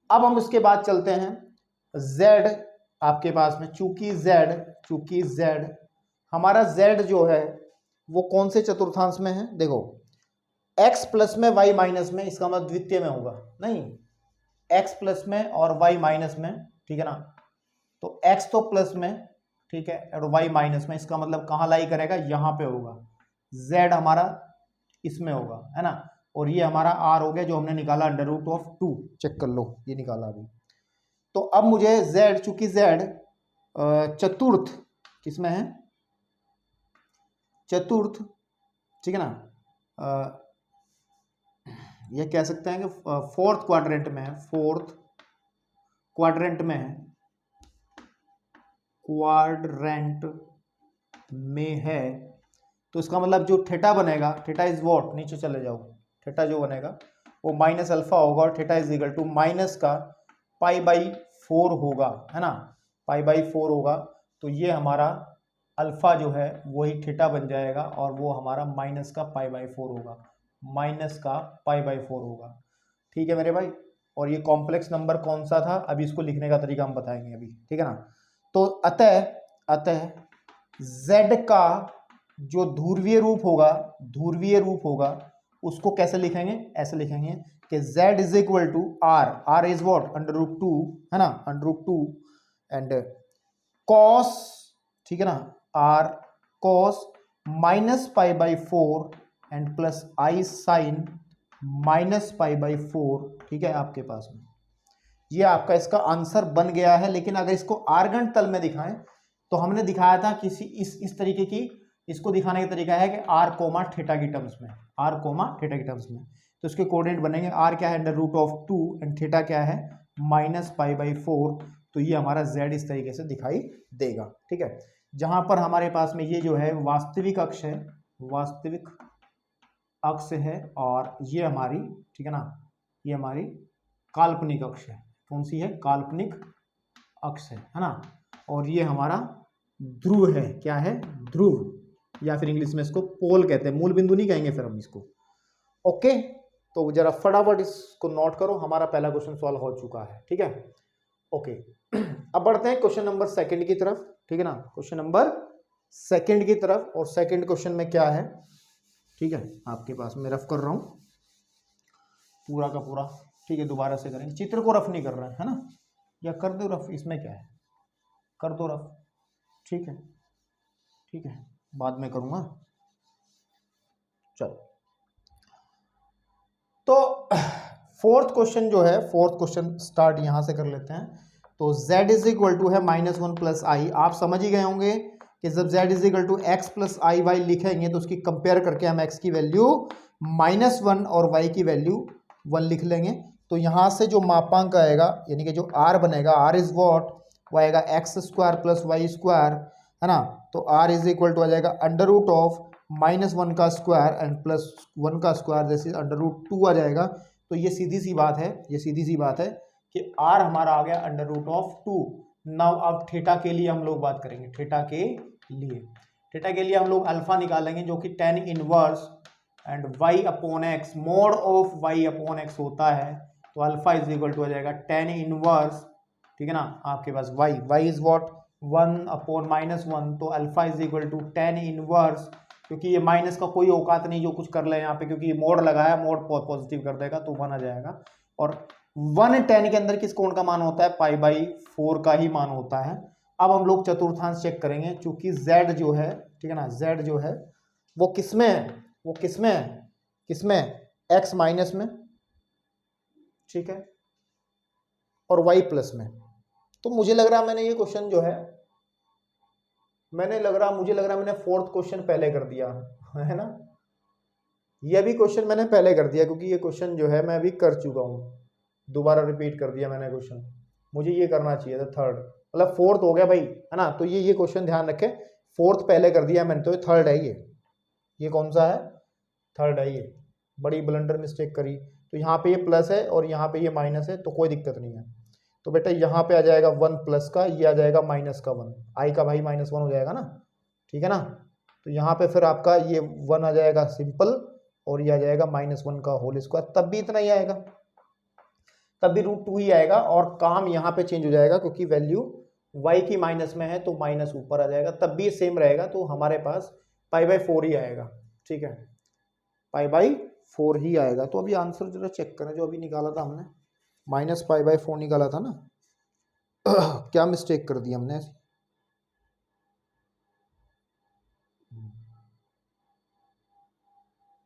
अब हम उसके बाद चलते हैं z आपके पास में, चूंकि z हमारा z जो है वो कौन से चतुर्थांश में है, देखो x प्लस में y माइनस में, इसका मतलब द्वितीय में होगा, नहीं x प्लस में और y माइनस में, ठीक है ना। तो x तो प्लस में, ठीक है, और y माइनस में, इसका मतलब कहाँ लाई करेगा, यहां पे होगा। z हमारा इसमें होगा, है ना। और ये हमारा r हो गया जो हमने निकाला अंडर रूट ऑफ 2, चेक कर लो, ये निकाला अभी। तो अब मुझे z, चूंकि z चतुर्थ किसमें है, चतुर्थ, ठीक है ना, ये कह सकते हैं कि फोर्थ क्वाड्रेंट में है, फोर्थ क्वाड्रेंट में है, क्वाड्रेंट में है। तो इसका मतलब जो थीटा बनेगा, थीटा इज व्हाट, नीचे चले जाओ, थीटा जो बनेगा वो माइनस अल्फा होगा, और theta is equal to minus का π/4 होगा, है ना, π/4 होगा। तो ये हमारा अल्फा जो है वही थीटा बन जाएगा, और वो हमारा माइनस का π/4 होगा, माइनस का π/4 होगा, ठीक है मेरे भाई। और ये कॉम्प्लेक्स नंबर कौन सा था, अभी इसको लिखने का तरीका हम बताएंगे अभी, ठीक है ना। तो अतः z का जो ध्रुवीय रूप होगा उसको कैसे लिखेंगे, ऐसे लिखेंगे कि z is equal to r is what, under root 2, है ना, अंडर रूट 2 एंड cos, ठीक है ना, r cos -π/4 and plus i sin -π/4, ठीक है आपके पास में। ये आपका इसका आंसर बन गया है। लेकिन अगर इसको आर्गन तल में दिखाएं तो हमने दिखाया था किसी इस तरीके की, इसको दिखाने का तरीका है कि r, थीटा की टर्म्स में, थीटा की टर्म्स में। तो इसके कोऑर्डिनेट बनेंगे, r क्या है under root of 2 and theta क्या है -π/4। तो ये हमारा z इस तरीके से दिखाई देगा, ठीक है। जहां पर हमारे पास में ये जो है वास्तविक अक्ष है, और ये हमारी, ठीक है ना, ये हमारी काल्पनिक अक्ष है। कौन सी है, काल्पनिक अक्ष है ना। और ये हमारा ध्रुव है, क्या है, ध्रुव, या फिर इंग्लिश में इसको पोल कहते हैं, मूल बिंदु नहीं कहेंगे फिर हम इसको, ओके। तो जरा फटाफट इसको नोट करो, हमारा पहला क्वेश्चन सॉल्व हो चुका है, ठीक है, ओके। अब बढ़ते हैं क्वेश्चन नंबर 2 की तरफ, ठीक है ना, क्वेश्चन नंबर 2 की तरफ। और सेकंड क्वेश्चन में क्या है, ठीक है, आपके पास मैं रफ कर रहा हूं पूरा का पूरा, ठीक है, दोबारा से करेंगे, चित्र को रफ नहीं कर रहे हैं, है ना, या कर दो रफ, इसमें क्या है, कर दो रफ, ठीक है, ठीक है, बाद में करूंगा, चलो। तो फोर्थ क्वेश्चन जो है, फोर्थ क्वेश्चन स्टार्ट यहां से कर लेते हैं। तो z इज इक्वल टू है -1 प्लस आई। आप समझ ही गए होंगे कि जब z is equal to x plus I y लिखेंगे तो उसकी कंपेयर करके हम x की वैल्यू -1 और y की वैल्यू 1 लिख लेंगे। तो यहाँ से जो मापांक आएगा यानी कि जो r बनेगा, r इज वॉट, वो आएगा x square plus Y square, है ना। तो r इज इक्वल टू आ जाएगा अंडर रूट ऑफ -1 का स्क्वायर एंड +1 का स्क्वायर, जैसे अंडर रूट 2 आ जाएगा। तो ये सीधी सी बात है, ये सीधी सी बात है कि r हमारा आ गया अंडर रूट ऑफ 2। नाउ अब थीटा के लिए हम लोग बात करेंगे। थीटा के लिए हम लोग अल्फा निकालेंगे जो कि tan inverse and y upon x mod of y upon x होता है। तो अल्फा इज इक्वल टू आ जाएगा tan इनवर्स, ठीक है ना, आपके पास y इज व्हाट 1 अपॉन -1। तो alpha is equal to tan inverse, क्योंकि ये माइनस का कोई औकात नहीं जो कुछ कर ले यहाँ पे, क्योंकि ये मोड लगाया, मोड पॉजिटिव कर देगा तो 1 आ जाएगा। और 1 tan के अंदर किस कोण का मान होता है, π/4 का ही मान होता है। अब हम लोग चतुर्थांश चेक करेंगे, चूंकि z जो है, ठीक है ना, z जो है वो किसमें है, वो किसमें है, किसमें, x माइनस में, ठीक है, और y प्लस में। तो मुझे लग रहा मैंने ये क्वेश्चन जो है, मुझे लग रहा मैंने 4th क्वेश्चन पहले कर दिया है ना। ये भी क्वेश्चन मैंने पहले कर दिया, क्योंकि ये क्वेश्चन जो है मैं अभी कर चुका हूँ, दोबारा रिपीट कर दिया मैंने क्वेश्चन। मुझे ये करना चाहिए था 3rd, मतलब 4th हो गया भाई, है ना। तो ये क्वेश्चन ध्यान रखें, 4th पहले कर दिया मैंने, तो ये 3rd है। ये कौन सा है, 3rd है। ये बड़ी ब्लंडर मिस्टेक करी। तो यहाँ पे ये प्लस है और यहाँ पे ये माइनस है, तो कोई दिक्कत नहीं है। तो बेटा यहाँ पे आ जाएगा 1 प्लस का, ये आ जाएगा माइनस का 1, आई का भाई -1 हो जाएगा ना, ठीक है ना। तो यहाँ पे फिर आपका ये 1 आ जाएगा सिंपल, और ये आ जाएगा -1 का होल स्क्वायर, तब भी इतना ही आएगा, तब भी √2 ही आएगा। और काम यहाँ पे चेंज हो जाएगा, क्योंकि वैल्यू y की माइनस में है तो माइनस ऊपर आ जाएगा, तब भी सेम रहेगा। तो हमारे पास π/4 ही आएगा, ठीक है, π/4 ही आएगा। तो अभी आंसर जरा चेक करें, जो अभी निकाला था हमने, -π/4 निकाला था ना। क्या मिस्टेक कर दी हमने,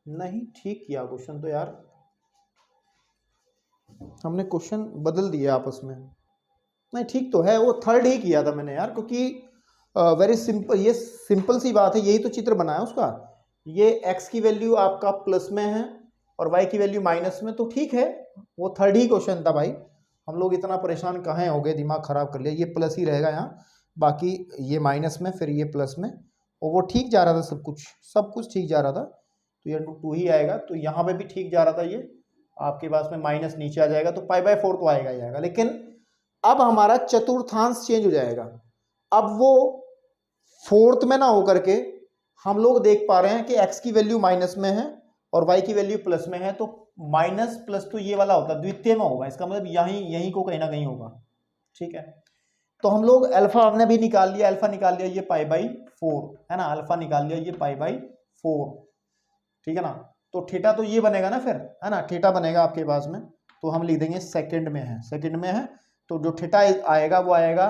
नहीं ठीक किया क्वेश्चन तो यार, हमने क्वेश्चन बदल दिया आपस में। नहीं ठीक तो है, वो 3rd ही किया था मैंने यार, क्योंकि वेरी सिंपल, ये सिंपल सी बात है, यही तो चित्र बनाया उसका। ये x की वैल्यू आपका प्लस में है और y की वैल्यू माइनस में, तो ठीक है, वो 3rd ही क्वेश्चन था भाई। हम लोग इतना परेशान कहाँ हो गए, दिमाग खराब कर लिया। ये प्लस ही रहेगा यहाँ, बाकी ये माइनस में, फिर ये प्लस में, और वो ठीक जा रहा था, सब कुछ ठीक जा रहा था। तो ये √2 ही आएगा। तो यहाँ पे भी ठीक जा रहा था, ये आपके पास में माइनस नीचे आ जाएगा, तो π/4 तो आएगा ही आएगा। लेकिन अब हमारा चतुर्थांश चेंज हो जाएगा। अब वो 4th में ना होकर के हम लोग देख पा रहे हैं कि x की वैल्यू माइनस में है और y की वैल्यू प्लस में है। तो माइनस प्लस तो ये वाला होता है, द्वितीय में होगा, इसका मतलब यहीं को कहीं ना कहीं होगा, ठीक है। तो हम लोग अल्फा हमने भी निकाल लिया, अल्फा निकाल लिया ये π/4 है ना, अल्फा निकाल लिया ये π/4, ठीक है ना। तो थीटा तो ये बनेगा ना फिर, है ना, थीटा बनेगा आपके पास में। तो हम लिख देंगे सेकंड में है, तो जो थीटा आएगा वो आएगा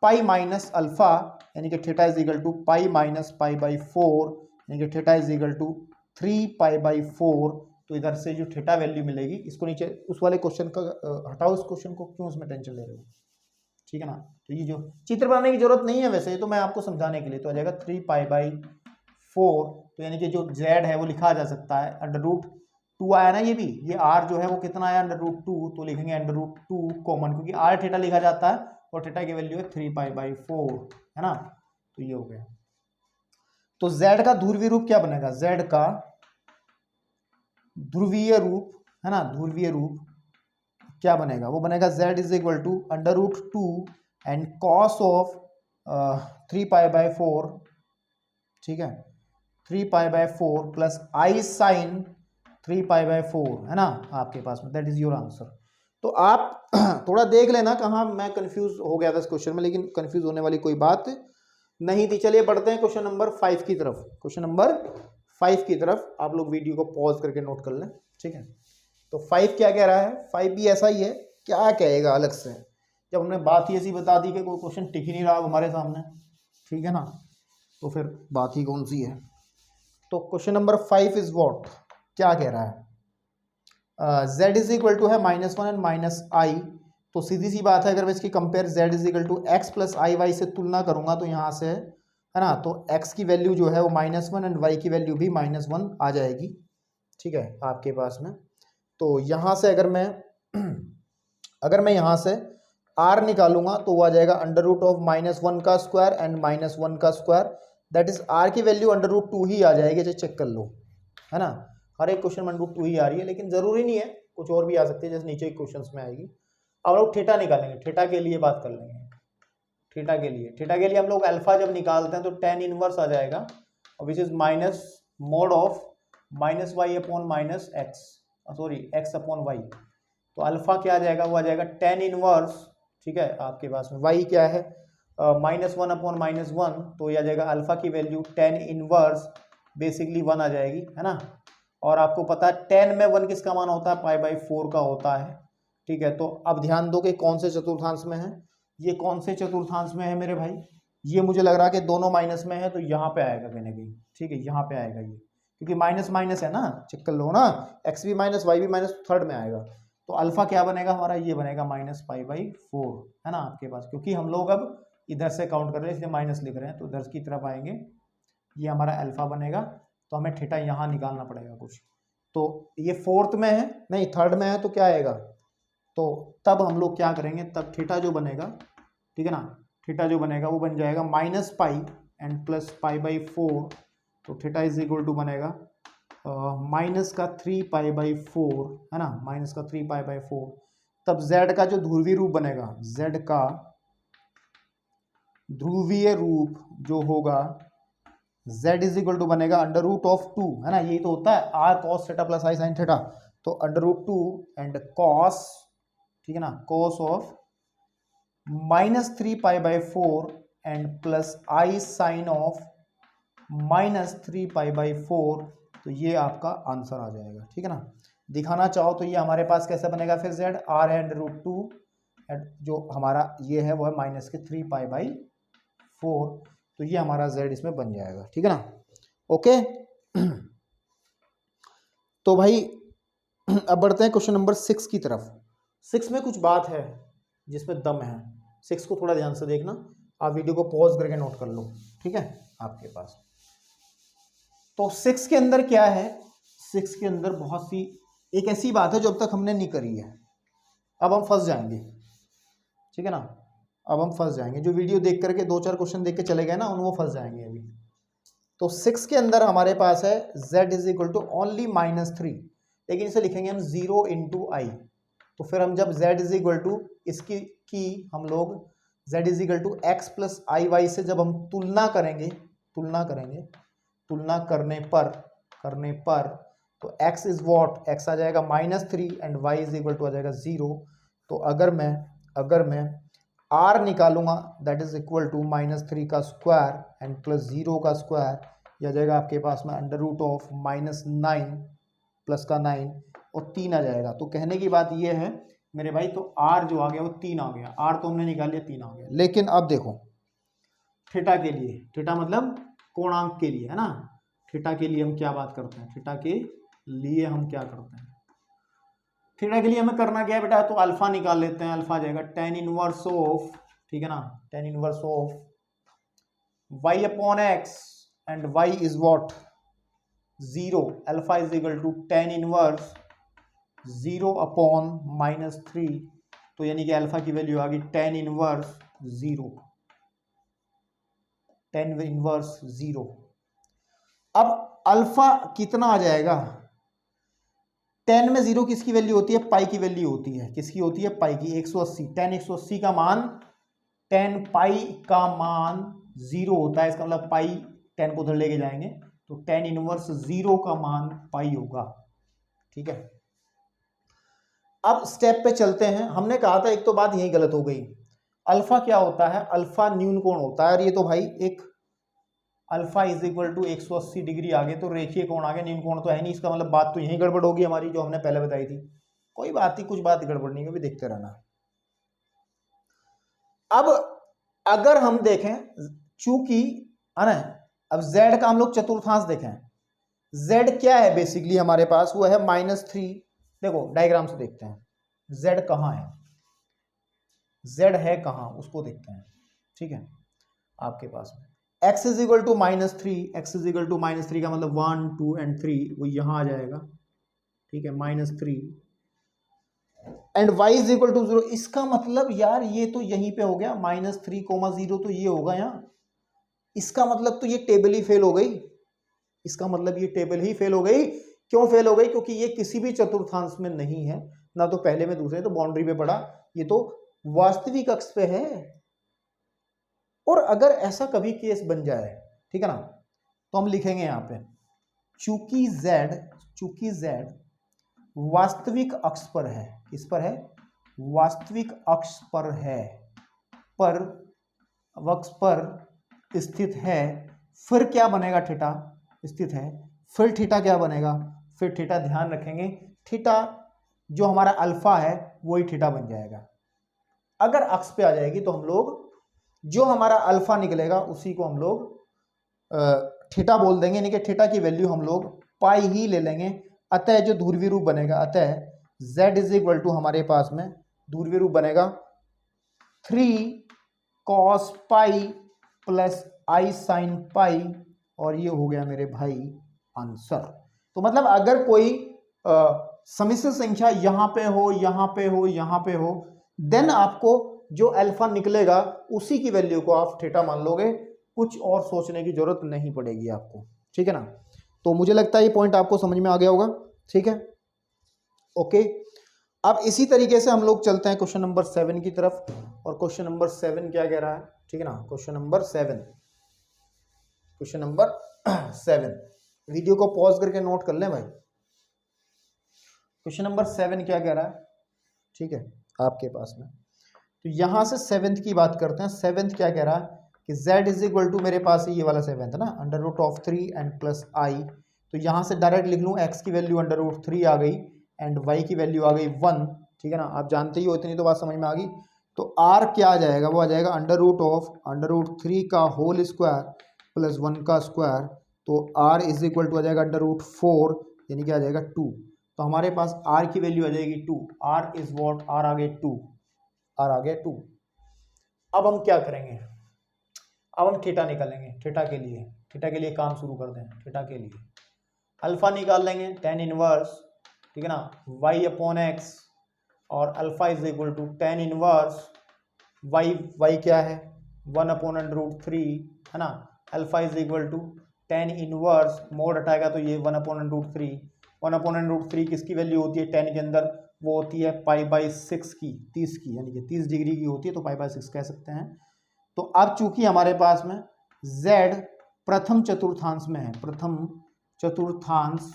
पाई माइनस अल्फा, यानी कि theta is equal to pi minus π/4, यानी कि थीटा इज इक्वल टू 3π/4। तो इधर से जो थीटा वैल्यू मिलेगी, इसको नीचे उस वाले क्वेश्चन का हटाओ, इस क्वेश्चन को क्यों उसमें टेंशन ले रहे हो, ठीक है ना। तो ये जो चित्र बनाने की जरूरत नहीं है वैसे, तो मैं आपको समझाने के लिए। तो आ जाएगा 3π/4, तो यानी कि जो z है वो लिखा जा सकता है √2 आया ना, ये भी, ये r जो है वो कितना आया √2, तो लिखेंगे √2 कॉमन, क्योंकि r थीटा लिखा जाता है और थीटा की वैल्यू है 3π/4, है ना। तो ये हो गया। तो z का ध्रुवीय रूप क्या बनेगा, z का ध्रुवीय रूप, है ना, ध्रुवीय रूप क्या बनेगा, वो बनेगा z is equal to √2 and cos of 3π/4, ठीक है, 3π/4 प्लस आई साइन 3π/4, है ना आपके पास में, दैट इज योर आंसर। तो आप थोड़ा देख लेना कहाँ मैं कंफ्यूज हो गया था इस क्वेश्चन में, लेकिन कंफ्यूज होने वाली कोई बात नहीं थी। चलिए बढ़ते हैं क्वेश्चन नंबर 5 की तरफ। क्वेश्चन नंबर 5 की तरफ आप लोग वीडियो को पॉज करके नोट कर लें, ठीक है। तो 5 क्या कह रहा है, 5 भी ऐसा ही है, क्या कहेगा अलग से, जब हमने बात ही ऐसी बता दी कि कोई क्वेश्चन टिक ही नहीं रहा हमारे सामने, ठीक है ना, तो फिर बात ही कौन सी है। तो क्वेश्चन नंबर 5 इज व्हाट, क्या कह रहा है, z इज इक्वल टू है -1 एंड -i तो सीधी सी बात है, अगर मैं इसकी compare z is equal to x plus I Y से तुलना करूंगा तो यहाँ से है ना, तो x की वैल्यू जो है वो -1 एंड y की वैल्यू भी -1 आ जाएगी, ठीक है आपके पास में। तो यहाँ से अगर मैं यहाँ से r निकालूंगा तो वो आ जाएगा √(-1) का स्क्वायर एंड -1 का स्क्वायर, दैट इज r की वैल्यू √2 ही आ जाएगी, जैसे चेक कर लो, है ना। हर एक क्वेश्चन में √2 ही आ रही है, लेकिन जरूरी नहीं है, कुछ और भी आ सकती है, जैसे नीचे के क्वेश्चन में आएगी। अब लोग थीटा निकालेंगे, थीटा के लिए बात कर लेंगे। थीटा के लिए हम लोग अल्फा जब निकालते हैं तो tan इनवर्स आ जाएगा, which is -mod of -y/-x upon y। तो अल्फा क्या आ जाएगा, वो आ जाएगा tan इनवर्स, ठीक है आपके पास में। y क्या है, -1 अपॉन -1, तो ये आ जाएगा अल्फा की वैल्यू tan इनवर्स बेसिकली 1 आ जाएगी, है ना। और आपको पता है tan में 1 किसका मान होता है, π/4 का होता है, ठीक है। तो अब ध्यान दो कि कौन से चतुर्थांश में है, ये कौन से चतुर्थांश में है मेरे भाई, ये मुझे लग रहा है कि दोनों माइनस में है, तो यहाँ पे आएगा कहीं ना कहीं, ठीक है, यहाँ पे आएगा ये, क्योंकि माइनस माइनस है ना, चेक कर लो ना, x भी माइनस वाई भी माइनस, थर्ड में आएगा। तो अल्फा क्या बनेगा हमारा, ये बनेगा -π/4, है ना आपके पास, क्योंकि हम लोग अब इधर से काउंट कर रहे हैं इसलिए माइनस लिख रहे हैं, तो इधर की तरफ आएंगे, ये हमारा अल्फा बनेगा। तो हमें थीटा यहाँ निकालना पड़ेगा कुछ, तो ये फोर्थ में है, नहीं थर्ड में है, तो क्या आएगा, तो तब हम लोग क्या करेंगे, तब थीटा जो बनेगा, ठीक है ना, थीटा जो बनेगा वो बन जाएगा -π एंड +π/4, तो थीटा इज इक्वल टू बनेगा -3π/4, है ना, -3π/4। तब z का जो ध्रुवीय रूप बनेगा, z का ध्रुवीय रूप जो होगा z इज इक्वल टू बनेगा √2, है ना, यही तो होता है r cos theta plus i sin theta, तो √2 एंड cos, ठीक है ना, cos of -3π/4 and plus i sine of -3π/4, तो ये आपका आंसर आ जाएगा, ठीक है ना। दिखाना चाहो तो ये हमारे पास कैसे बनेगा फिर z, r एंड √2 जो हमारा ये है वो है -3π/4, तो ये हमारा z इसमें बन जाएगा, ठीक है ना, ओके। तो भाई अब बढ़ते हैं क्वेश्चन नंबर 6 की तरफ। 6 में कुछ बात है जिसमें दम है, 6 को थोड़ा ध्यान से देखना, आप वीडियो को पॉज करके नोट कर लो, ठीक है आपके पास। तो 6 के अंदर क्या है, 6 के अंदर बहुत सी एक ऐसी बात है जो अब तक हमने नहीं करी है, अब हम फंस जाएंगे, ठीक है ना, अब हम फंस जाएंगे, जो वीडियो देख करके 2-4 क्वेश्चन देख के चले गए ना, उन वो फंस जाएंगे अभी। तो 6 के अंदर हमारे पास है z is equal to only -3, लेकिन इसे लिखेंगे हम 0 × i, तो फिर हम जब z इज इक्वल टू इसकी हम लोग z is equal to x plus I Y से जब हम तुलना करने पर तो x इज वॉट, x आ जाएगा -3 and y is equal to आ जाएगा 0। तो अगर मैं r निकालूंगा दैट इज इक्वल टू -3 का स्क्वायर एंड प्लस 0 का स्क्वायर, यह आ जाएगा आपके पास में √9 प्लस का 9 और 3 आ जाएगा। तो कहने की बात ये है मेरे भाई, तो r जो आ गया वो 3 आ गया, r तो हमने निकाल लिया 3 आ गया। लेकिन अब देखो थीटा के लिए, थीटा मतलब कोणांक के लिए, है ना, थीटा के लिए हम क्या बात करते हैं, थीटा के लिए हम क्या करते हैं, थीटा के लिए हमें करना क्या है बेटा, तो अल्फा निकाल लेते हैं, अल्फा आ जाएगा tan इनवर्स ऑफ, ठीक है ना, tan inverse of y/x and y is what 0, alpha is equal to tan inverse 0/-3, तो यानी कि अल्फा की वैल्यू आ गई tan इनवर्स 0। अब अल्फा कितना आ जाएगा, 10 में 0 किसकी वैल्यू होती है, पाई की वैल्यू होती है, किसकी होती है, पाई की, 180, tan 180 का मान, tan पाई का मान 0 होता है, इसका मतलब पाई 10 को उधर लेके जाएंगे तो tan इनवर्स 0 का मान पाई होगा, ठीक है। अब स्टेप पे चलते हैं, हमने कहा था एक तो बात यही गलत हो गई, अल्फा क्या होता है, अल्फा न्यून कोण होता है, और ये तो भाई एक alpha is equal to 180 degree आगे, तो रेखीय कोण आगे, न्यून कोण तो है नहीं, इसका मतलब बात तो यही गड़बड़ होगी हमारी जो हमने पहले बताई थी। कोई बात नहीं, कुछ बात गड़बड़ नहीं, कभी देखते रहना। अब अगर हम देखें, चूंकि है ना, अब z का हम लोग चतुर्थांश देखें, z क्या है बेसिकली हमारे पास, वो है -3, देखो डायग्राम से देखते हैं z कहाँ है, z है कहाँ उसको देखते हैं, ठीक है। आपके पास में x is equal to -3, x is equal to -3 का मतलब 1 2 एंड 3 वो यहाँ आ जाएगा, ठीक है, -3 and y is equal to 0। इसका मतलब यार ये तो यहीं पे हो गया, -3, 0 तो ये होगा यहाँ। इसका मतलब तो ये टेबल ही फेल हो गई, इसका मतलब ये टेबल ही फेल हो गई। क्यों फेल हो गई? क्योंकि ये किसी भी चतुर्थांश में नहीं है, ना तो पहले में दूसरे तो बाउंड्री पे पड़ा, ये तो वास्तविक अक्ष पे है। और अगर ऐसा कभी केस बन जाए, ठीक है ना, तो हम लिखेंगे यहां पे चूंकि z वास्तविक अक्ष पर है, किस पर है? वास्तविक अक्ष पर है, पर अक्ष पर स्थित है, फिर क्या बनेगा? थीटा स्थित है, फिर थीटा क्या बनेगा? फिर थीटा, ध्यान रखेंगे, थीटा जो हमारा अल्फा है वही थीटा बन जाएगा। अगर अक्ष पे आ जाएगी तो हम लोग जो हमारा अल्फा निकलेगा उसी को हम लोग थीटा बोल देंगे, यानी कि थीटा की वैल्यू हम लोग पाई ही ले लेंगे। अतः जो ध्रुवीय रूप बनेगा, अतः z इज इक्वल टू हमारे पास में ध्रुवीय रूप बनेगा 3 cos pi plus i sin पाई, और ये हो गया मेरे भाई आंसर। तो मतलब अगर कोई सम्मिश्र संख्या यहाँ पे हो, यहाँ पे हो, यहाँ पे हो, देन आपको जो अल्फा निकलेगा उसी की वैल्यू को आप थीटा मान लोगे, कुछ और सोचने की जरूरत नहीं पड़ेगी आपको, ठीक है ना। तो मुझे लगता है ये पॉइंट आपको समझ में आ गया होगा, ठीक है, ओके। अब इसी तरीके से हम लोग चलते हैं क्वेश्चन नंबर 7 की तरफ। और क्वेश्चन नंबर 7 क्या कह रहा है, ठीक है ना, क्वेश्चन नंबर 7 वीडियो को पॉज करके नोट कर लें भाई। क्वेश्चन नंबर 7 क्या कह रहा है, ठीक है, आपके पास में। तो यहां से 7th की बात करते हैं। 7th क्या कह रहा है कि z इज इक्वल टू, मेरे पास ये वाला 7th ना, √3 एंड प्लस i। तो यहां से डायरेक्ट लिख लूँ, x की वैल्यू √3 आ गई एंड y की वैल्यू आ गई 1, ठीक है ना। आप जानते ही हो, इतनी तो बात समझ में आ गई। तो r क्या आ जाएगा? वो आ जाएगा √3 का होल स्क्वायर प्लस 1 का स्क्वायर। तो r इज इक्वल टू आ जाएगा √4, यानी कि आ जाएगा 2। तो हमारे पास r की वैल्यू आ जाएगी 2। r is what? r आ गए 2, r आ गया 2। अब हम क्या करेंगे? अब हम थीटा निकालेंगे। थीटा के लिए काम शुरू कर दें। थीटा के लिए अल्फा निकाल लेंगे, tan इनवर्स, ठीक है ना, y अपॉन x, और alpha is equal to tan inverse y क्या है? 1/√3, है ना। Alpha is equal to tan inverse, mod हटाएगा तो ये 1/√3। 1/√3 किसकी वैल्यू होती है tan के अंदर? वो होती है π/6 की, 30 की, यानी कि 30 डिग्री की होती है, तो π/6 कह सकते हैं। तो अब चूंकि हमारे पास में z प्रथम चतुर्थांश में है, प्रथम चतुर्थांश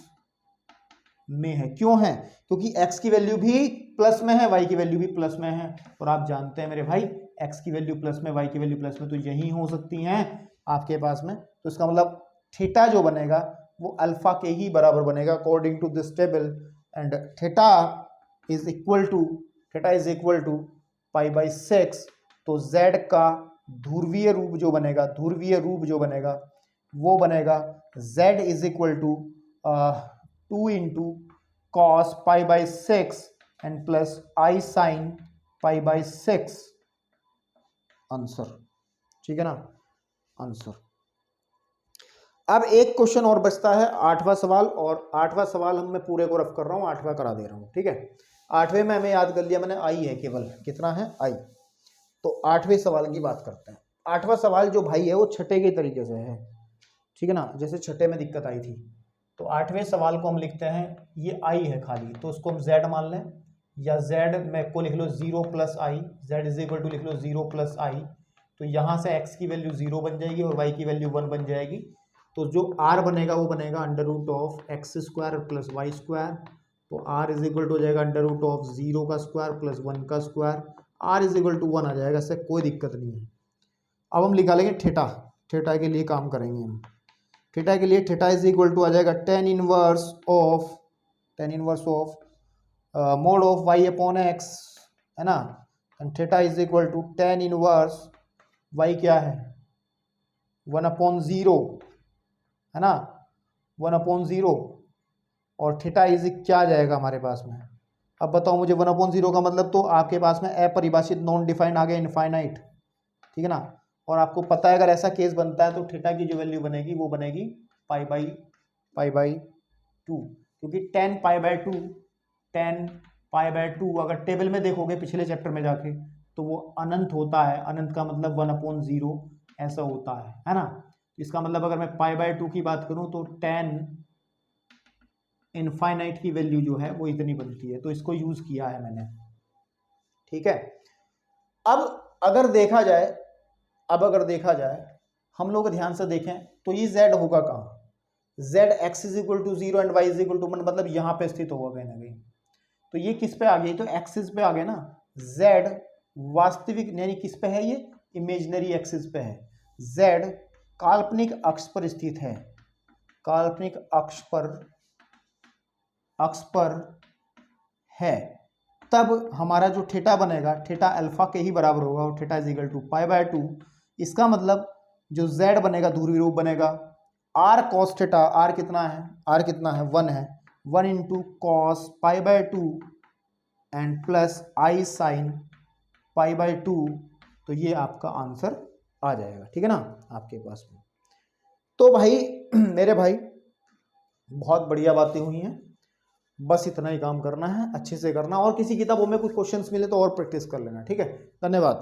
में है, क्यों है? क्योंकि x की वैल्यू भी प्लस में है, y की वैल्यू भी प्लस में है। और आप जानते हैं मेरे भाई, x की वैल्यू प्लस में, y की वैल्यू प्लस में, तो यही हो सकती हैं आपके पास में। तो इसका मतलब थीटा जो बनेगा वो अल्फा के ही बराबर बनेगा according to this table. And theta is equal to π/6। तो z का ध्रुवीय रूप जो बनेगा, वो बनेगा z is equal to 2 into cos π/6 and plus i sin π/6, answer, ठीक है ना, आंसर। अब एक क्वेश्चन और बचता है, 8वां सवाल। और 8वां सवाल हम मैं पूरे को रफ कर रहा हूं, 8वां करा दे रहा हूं, ठीक है। 8वें में हमें याद कर लिया मैंने, आई है केवल, कितना है? आई। तो 8वें सवाल की बात करते हैं। 8वां सवाल जो भाई है वो छठे के तरीके से है, ठीक है ना, जैसे छठे में दिक्कत आई थी। तो 8वें सवाल को हम लिखते हैं, ये आई है खाली, तो उसको हम z मान लें, या z में को लिख लो 0 plus i, z is equal to लिख लो 0 प्लस आई। तो यहाँ से x की वैल्यू 0 बन जाएगी और y की वैल्यू 1 बन जाएगी। तो जो r बनेगा वो बनेगा √x² प्लस y स्क्वायर। तो r इज इक्वल टू हो जाएगा √0 का स्क्वायर प्लस 1 का square, r is equal to 1 आ जाएगा, इससे कोई दिक्कत नहीं है। अब हम निकालेंगे थीटा। थीटा के लिए काम करेंगे हम। थीटा के लिए थीटा इज इक्वल टू आ जाएगा tan inverse of mod of y upon x, है ना। And theta is equal to tan inverse y क्या है? 1/0, है ना, 1/0। और थीटा इज क्या आ जाएगा हमारे पास में? अब बताओ मुझे 1/0 का मतलब, तो आपके पास में अपरिभाषित नॉन डिफाइंड आ गया इनफाइनाइट, ठीक है ना। और आपको पता है अगर ऐसा केस बनता है तो थीटा की जो वैल्यू बनेगी वो बनेगी पाई बाई 2, क्योंकि tan पाई बाई 2 अगर टेबल में देखोगे पिछले चैप्टर में जाके तो वो अनंत होता है। अनंत का मतलब 1/0 ऐसा होता है ना। इसका मतलब अगर मैं पाई बाई 2 की बात करूं तो tan इनफाइनाइट की वैल्यू जो है वो इतनी बनती है, तो इसको यूज किया है मैंने, ठीक है। अब अगर देखा जाए हम लोग ध्यान से देखें तो ये z होगा कहाँ, z x is equal to 0 and y is equal to 1, मतलब यहाँ पे स्थित होगा कहीं ना कहीं। तो ये किस पे आ गई, तो एक्सिस पे आ गया ना। z वास्तविक यानी किस पे है, ये इमेजिनरी एक्सिस पे है। z काल्पनिक अक्ष पर स्थित है, काल्पनिक अक्ष पर है। तब हमारा जो थीटा बनेगा, थीटा अल्फा के ही बराबर होगा, और theta is equal to pi by 2। इसका मतलब जो z बनेगा ध्रुवीय रूप बनेगा r cos थीटा, r कितना है, 1 है, 1 into cos pi by 2 and plus I sine pi by 2। तो ये आपका आंसर आ जाएगा, ठीक है ना आपके पास में। तो भाई मेरे भाई बहुत बढ़िया बातें हुई हैं, बस इतना ही काम करना है, अच्छे से करना, और किसी किताबों में कुछ क्वेश्चंस मिले तो और प्रैक्टिस कर लेना, ठीक है। धन्यवाद।